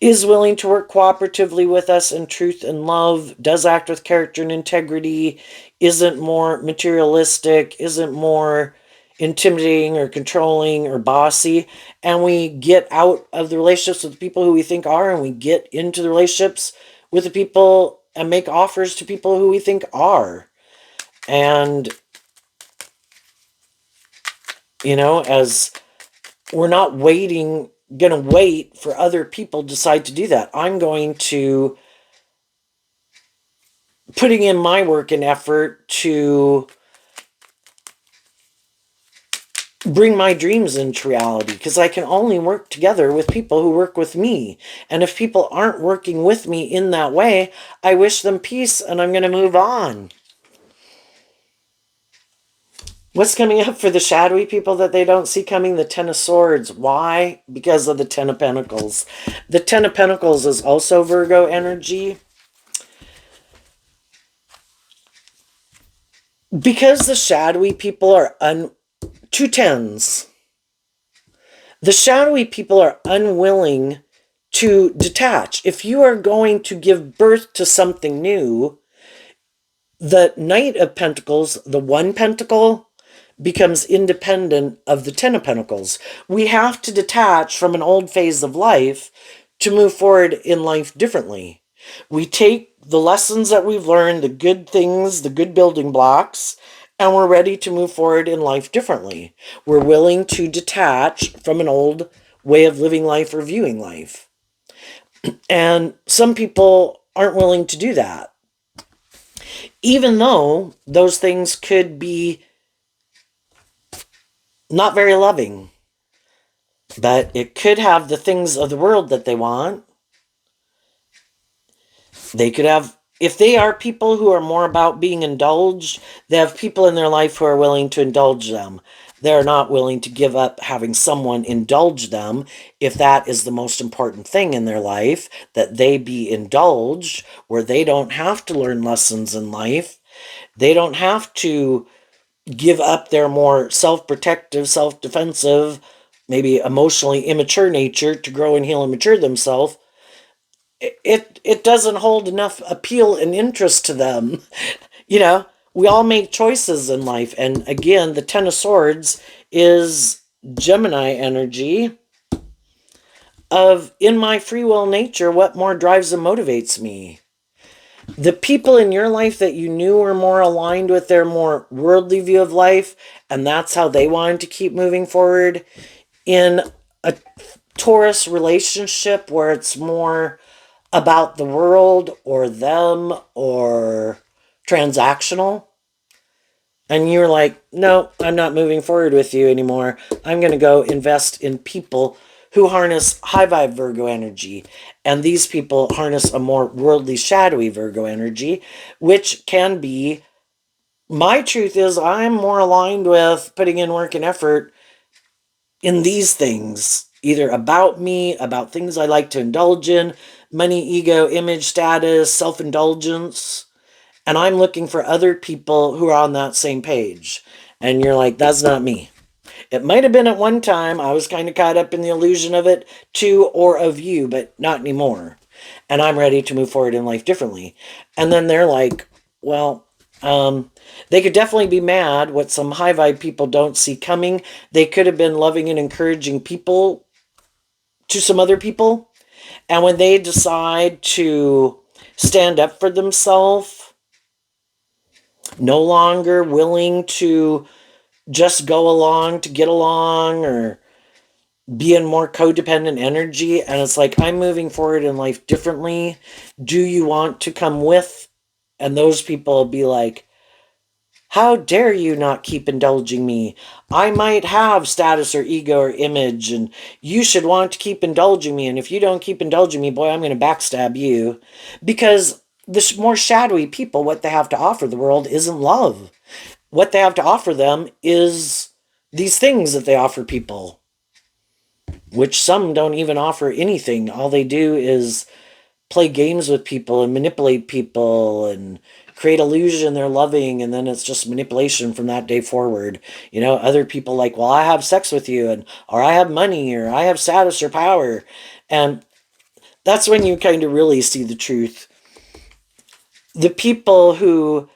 is willing to work cooperatively with us in truth and love, does act with character and integrity, isn't more materialistic, isn't more intimidating or controlling or bossy, and we get out of the relationships with the people who we think are, and we get into the relationships with the people and make offers to people who we think are. And, as we're not gonna wait for other people to decide to do that. I'm going to putting in my work and effort to bring my dreams into reality, because I can only work together with people who work with me. And if people aren't working with me in that way, I wish them peace and I'm going to move on. What's coming up for the shadowy people that they don't see coming? The Ten of Swords. Why? Because of the Ten of Pentacles. The Ten of Pentacles is also Virgo energy. Because the shadowy people are two tens. The shadowy people are unwilling to detach. If you are going to give birth to something new, the Knight of Pentacles, the one pentacle, becomes independent of the Ten of Pentacles. We have to detach from an old phase of life to move forward in life differently. We take the lessons that we've learned, the good things, the good building blocks, and we're ready to move forward in life differently. We're willing to detach from an old way of living life or viewing life. And some people aren't willing to do that. Even though those things could be not very loving, but it could have the things of the world that they want. They could have, if they are people who are more about being indulged, they have people in their life who are willing to indulge them. They're not willing to give up having someone indulge them if that is the most important thing in their life, that they be indulged, where they don't have to learn lessons in life. They don't have to give up their more self-protective, self-defensive, maybe emotionally immature nature to grow and heal and mature themselves. It doesn't hold enough appeal and interest to them. We all make choices in life. And again, the Ten of Swords is Gemini energy of, in my free will nature, what more drives and motivates me. The people in your life that you knew were more aligned with their more worldly view of life, and that's how they wanted to keep moving forward in a Taurus relationship where it's more about the world or them or transactional, and you're like, no, I'm not moving forward with you anymore. I'm going to go invest in people who harness high vibe Virgo energy. And these people harness a more worldly, shadowy Virgo energy, which can be, my truth is, I'm more aligned with putting in work and effort in these things, either about me, about things I like to indulge in, money, ego, image, status, self-indulgence. And I'm looking for other people who are on that same page. And you're like, that's not me. It might have been at one time. I was kind of caught up in the illusion of it, too, or of you, but not anymore. And I'm ready to move forward in life differently. And then they're like, well, they could definitely be mad, what some high vibe people don't see coming. They could have been loving and encouraging people to some other people. And when they decide to stand up for themselves, no longer willing to just go along to get along or be in more codependent energy. And it's like, I'm moving forward in life differently. Do you want to come with? And those people will be like, How dare you not keep indulging me? I might have status or ego or image, and you should want to keep indulging me. And if you don't keep indulging me, boy, I'm going to backstab you. Because the more shadowy people, what they have to offer the world isn't love. What they have to offer them is these things that they offer people, which some don't even offer anything. All they do is play games with people and manipulate people and create illusion they're loving, and then it's just manipulation from that day forward. Other people like, well, I have sex with you, and or I have money, or I have status or power. And that's when you kind of really see the truth. The people who,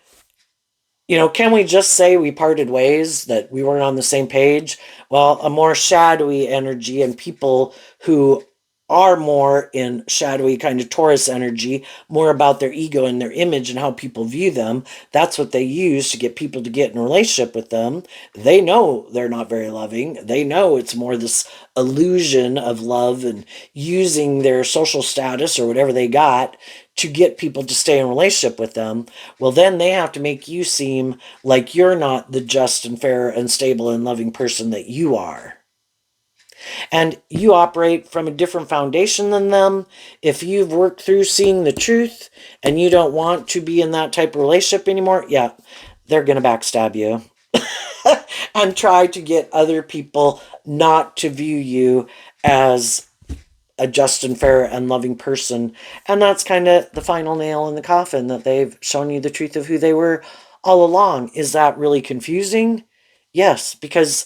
can we just say we parted ways, that we weren't on the same page? Well, a more shadowy energy and people who are more in shadowy kind of Taurus energy, more about their ego and their image and how people view them. That's what they use to get people to get in a relationship with them. They know they're not very loving. They know it's more this illusion of love and using their social status or whatever they got to get people to stay in a relationship with them. Well, then they have to make you seem like you're not the just and fair and stable and loving person that you are. And you operate from a different foundation than them. If you've worked through seeing the truth and you don't want to be in that type of relationship anymore, yeah, they're going to backstab you and try to get other people not to view you as a just and fair and loving person. And that's kind of the final nail in the coffin, that they've shown you the truth of who they were all along. Is that really confusing? Yes, because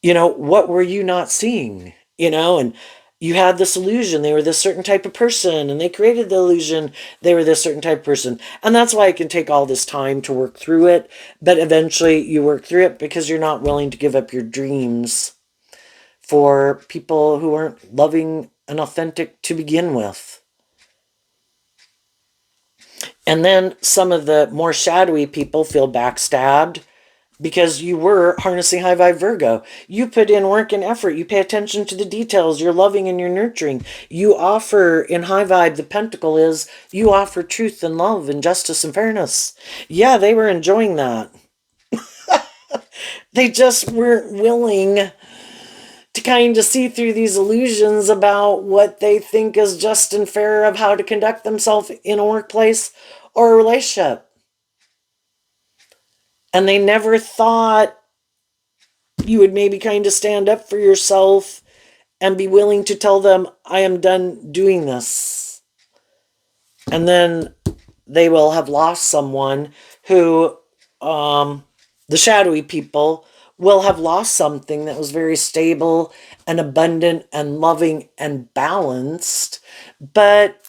what were you not seeing? And you had this illusion they were this certain type of person, and they created the illusion they were this certain type of person. And that's why it can take all this time to work through it. But eventually you work through it because you're not willing to give up your dreams for people who aren't loving and authentic to begin with. And then some of the more shadowy people feel backstabbed because you were harnessing high vibe Virgo. You put in work and effort. You pay attention to the details. You're loving and you're nurturing. You offer in high vibe, the pentacle is you offer truth and love and justice and fairness. Yeah, they were enjoying that. They just weren't willing to kind of see through these illusions about what they think is just and fair of how to conduct themselves in a workplace or a relationship. And they never thought you would maybe kind of stand up for yourself and be willing to tell them, I am done doing this. And then they will have lost someone who, the shadowy people, will have lost something that was very stable and abundant and loving and balanced. But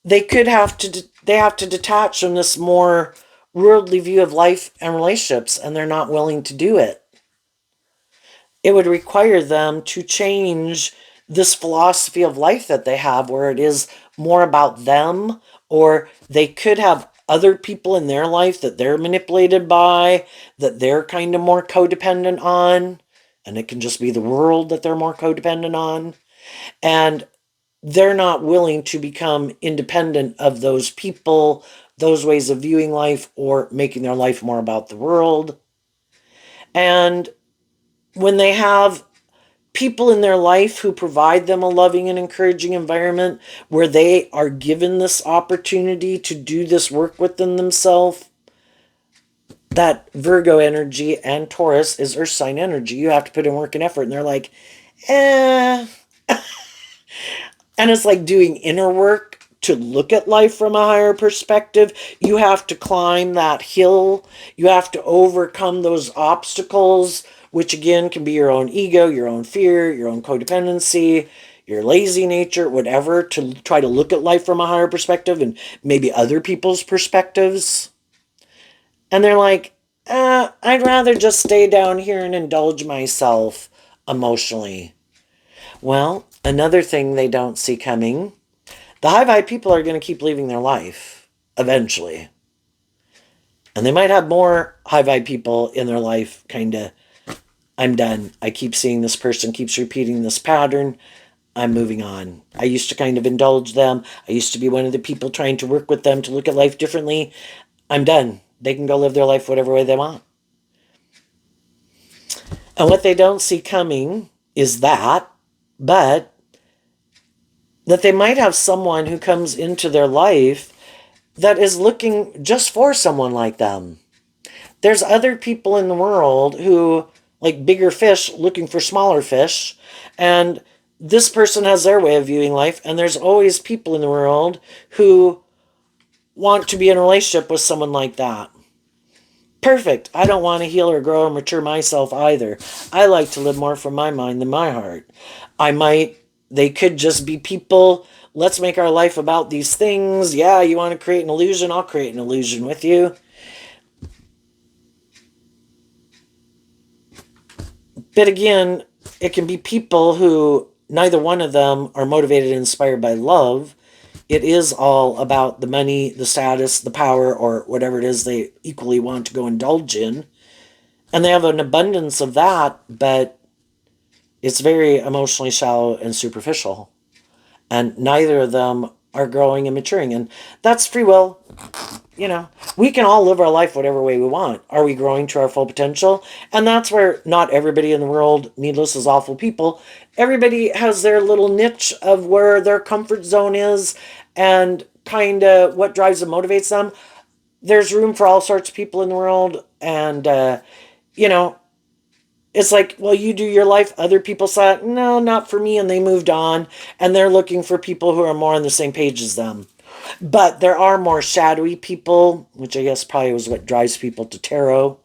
they have to detach from this more worldly view of life and relationships, and they're not willing to do it. It would require them to change this philosophy of life that they have, where it is more about them, or they could have other people in their life that they're manipulated by, that they're kind of more codependent on, and it can just be the world that they're more codependent on. And they're not willing to become independent of those people, those ways of viewing life, or making their life more about the world. And when they have people in their life who provide them a loving and encouraging environment where they are given this opportunity to do this work within themselves, that Virgo energy and Taurus is earth sign energy. You have to put in work and effort. And they're like, eh. And it's like doing inner work to look at life from a higher perspective. You have to climb that hill. You have to overcome those obstacles, which again can be your own ego, your own fear, your own codependency, your lazy nature, whatever, to try to look at life from a higher perspective and maybe other people's perspectives. And they're like, I'd rather just stay down here and indulge myself emotionally. Well, another thing they don't see coming, the high vibe people are going to keep leaving their life eventually. And they might have more high vibe people in their life, kind of, I'm done. I keep seeing this person keeps repeating this pattern. I'm moving on. I used to kind of indulge them. I used to be one of the people trying to work with them to look at life differently. I'm done. they can go live their life whatever way they want. And what they don't see coming is that, but that they might have someone who comes into their life that is looking just for someone like them. There's other people in the world who, like bigger fish, looking for smaller fish, and this person has their way of viewing life, and there's always people in the world who want to be in a relationship with someone like that. Perfect. I don't want to heal or grow or mature myself either. I like to live more from my mind than my heart. They could just be people. Let's make our life about these things. Yeah, you want to create an illusion? I'll create an illusion with you. But again, it can be people who neither one of them are motivated and inspired by love. It is all about the money, the status, the power, or whatever it is they equally want to go indulge in. And they have an abundance of that, but it's very emotionally shallow and superficial. And neither of them are growing and maturing. And that's free will. We can all live our life whatever way we want. Are we growing to our full potential? And that's where not everybody in the world, needless as awful people, everybody has their little niche of where their comfort zone is and kind of what drives and motivates them. There's room for all sorts of people in the world. And, it's like, well, you do your life. Other people said, no, not for me. And they moved on. And they're looking for people who are more on the same page as them. But there are more shadowy people, which I guess probably was what drives people to tarot,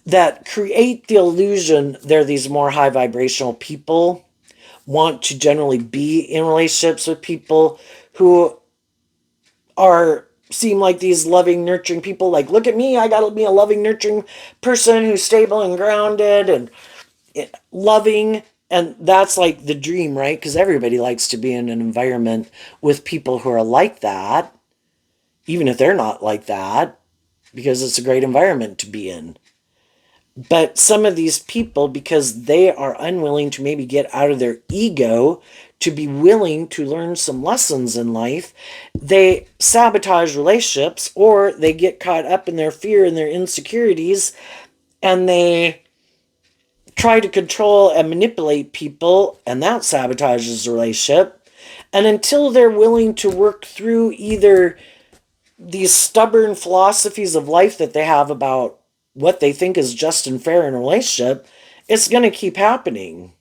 that create the illusion they're these more high vibrational people, want to generally be in relationships with people who seem like these loving, nurturing people. Like, look at me, I gotta be a loving, nurturing person who's stable and grounded and loving. And that's like the dream, right? Because everybody likes to be in an environment with people who are like that, even if they're not like that, because it's a great environment to be in. But some of these people, because they are unwilling to maybe get out of their ego to be willing to learn some lessons in life, they sabotage relationships, or they get caught up in their fear and their insecurities, and they try to control and manipulate people, and that sabotages the relationship. And until they're willing to work through either these stubborn philosophies of life that they have about what they think is just and fair in a relationship, it's going to keep happening.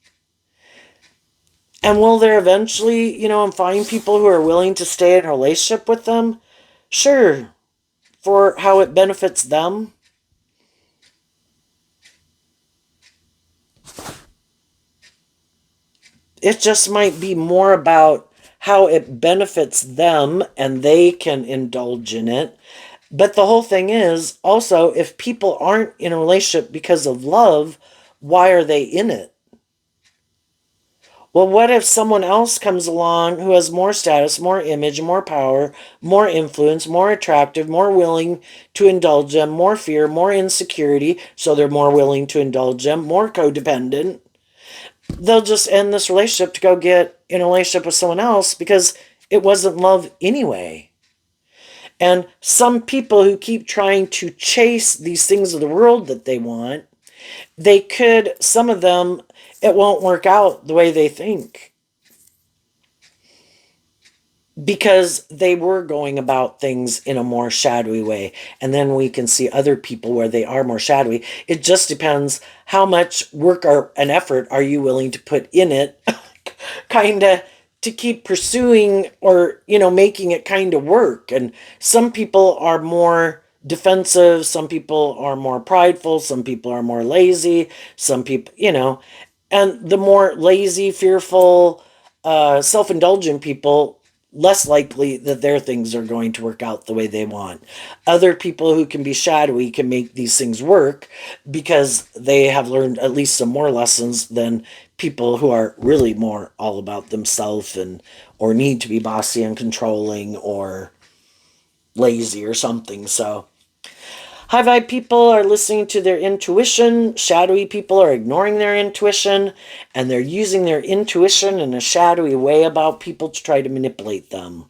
And will there eventually, find people who are willing to stay in a relationship with them? Sure, for how it benefits them. It just might be more about how it benefits them and they can indulge in it. But the whole thing is also, if people aren't in a relationship because of love, why are they in it? Well, what if someone else comes along who has more status, more image, more power, more influence, more attractive, more willing to indulge them, more fear, more insecurity, so they're more willing to indulge them, more codependent? They'll just end this relationship to go get in a relationship with someone else because it wasn't love anyway. And some people who keep trying to chase these things of the world that they want, some of them, it won't work out the way they think. Because they were going about things in a more shadowy way. And then we can see other people where they are more shadowy. It just depends how much work and effort are you willing to put in it, kind of, to keep pursuing or, making it kind of work. And some people are more defensive, some people are more prideful, some people are more lazy, some people, and the more lazy, fearful, self-indulgent people, less likely that their things are going to work out the way they want. Other people who can be shadowy can make these things work because they have learned at least some more lessons than people who are really more all about themselves or need to be bossy and controlling or lazy or something. So high vibe people are listening to their intuition. Shadowy people are ignoring their intuition, and they're using their intuition in a shadowy way about people to try to manipulate them.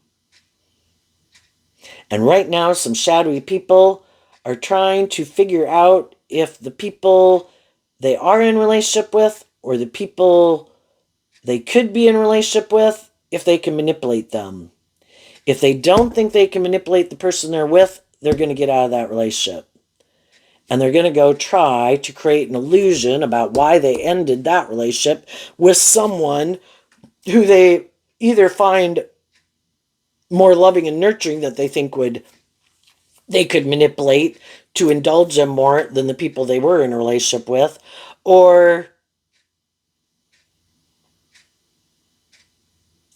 And right now, some shadowy people are trying to figure out if the people they are in relationship with or the people they could be in relationship with, if they can manipulate them. If they don't think they can manipulate the person they're with, they're going to get out of that relationship. And they're going to go try to create an illusion about why they ended that relationship with someone who they either find more loving and nurturing that they think they could manipulate to indulge them more than the people they were in a relationship with, or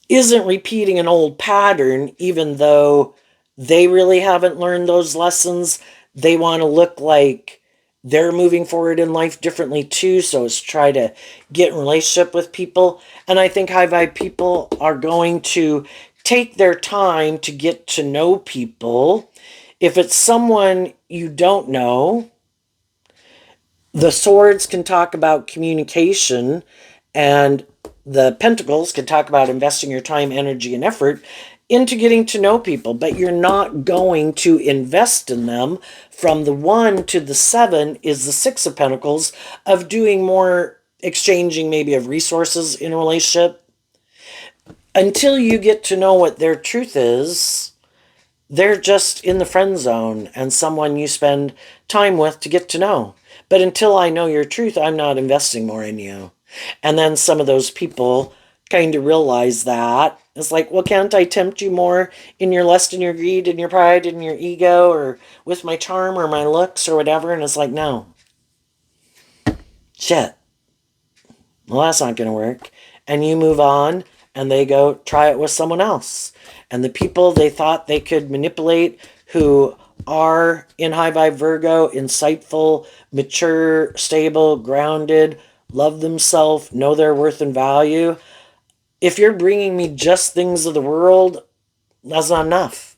isn't repeating an old pattern, even though they really haven't learned those lessons. They want to look like they're moving forward in life differently too, so it's try to get in relationship with people. And I think high vibe people are going to take their time to get to know people. If it's someone you don't know, the swords can talk about communication, and the pentacles can talk about investing your time, energy, and effort into getting to know people, but you're not going to invest in them. From the 1 to the 7 is the 6 of Pentacles, of doing more exchanging maybe of resources in a relationship. Until you get to know what their truth is, they're just in the friend zone and someone you spend time with to get to know. But until I know your truth, I'm not investing more in you. And then some of those people kind of realize that. It's like, well, can't I tempt you more in your lust and your greed and your pride and your ego, or with my charm or my looks or whatever? And it's like, no. Shit. Well, that's not going to work. And you move on and they go try it with someone else. And the people they thought they could manipulate, who are in high vibe Virgo, insightful, mature, stable, grounded, love themselves, know their worth and value. If you're bringing me just things of the world, that's not enough.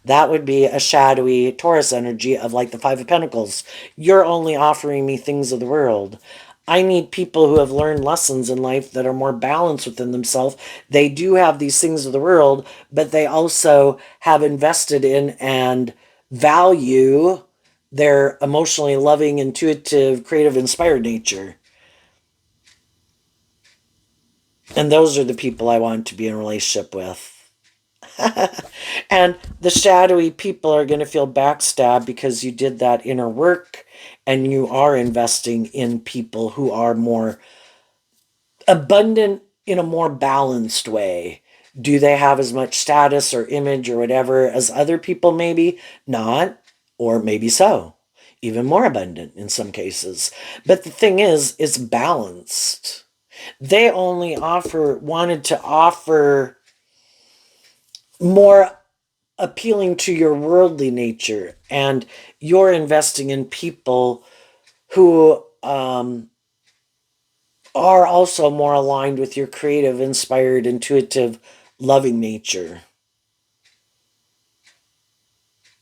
That would be a shadowy Taurus energy of like the 5 of Pentacles. You're only offering me things of the world. I need people who have learned lessons in life that are more balanced within themselves. They do have these things of the world, but they also have invested in and value their emotionally loving, intuitive, creative, inspired nature. And those are the people I want to be in a relationship with. And the shadowy people are going to feel backstabbed because you did that inner work and you are investing in people who are more abundant in a more balanced way. Do they have as much status or image or whatever as other people? Maybe not, or maybe so. Even more abundant in some cases. But the thing is, it's balanced. They only wanted to offer more appealing to your worldly nature, and you're investing in people who are also more aligned with your creative, inspired, intuitive, loving nature,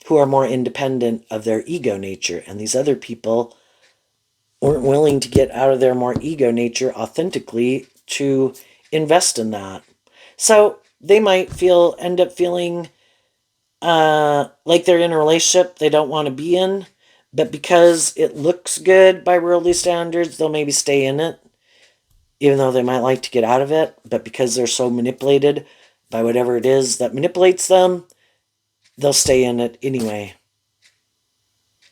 who are more independent of their ego nature. And these other people weren't willing to get out of their more ego nature authentically to invest in that. So they might end up feeling like they're in a relationship they don't want to be in, but because it looks good by worldly standards, they'll maybe stay in it, even though they might like to get out of it. But because they're so manipulated by whatever it is that manipulates them, they'll stay in it anyway.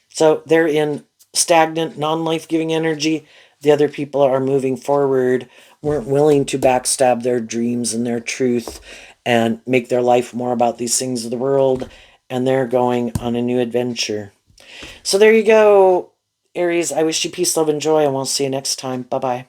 So they're in stagnant, non-life-giving energy. The other people are moving forward, weren't willing to backstab their dreams and their truth and make their life more about these things of the world, and they're going on a new adventure. So there you go, Aries. I wish you peace, love, and joy, and we'll see you next time. Bye-bye.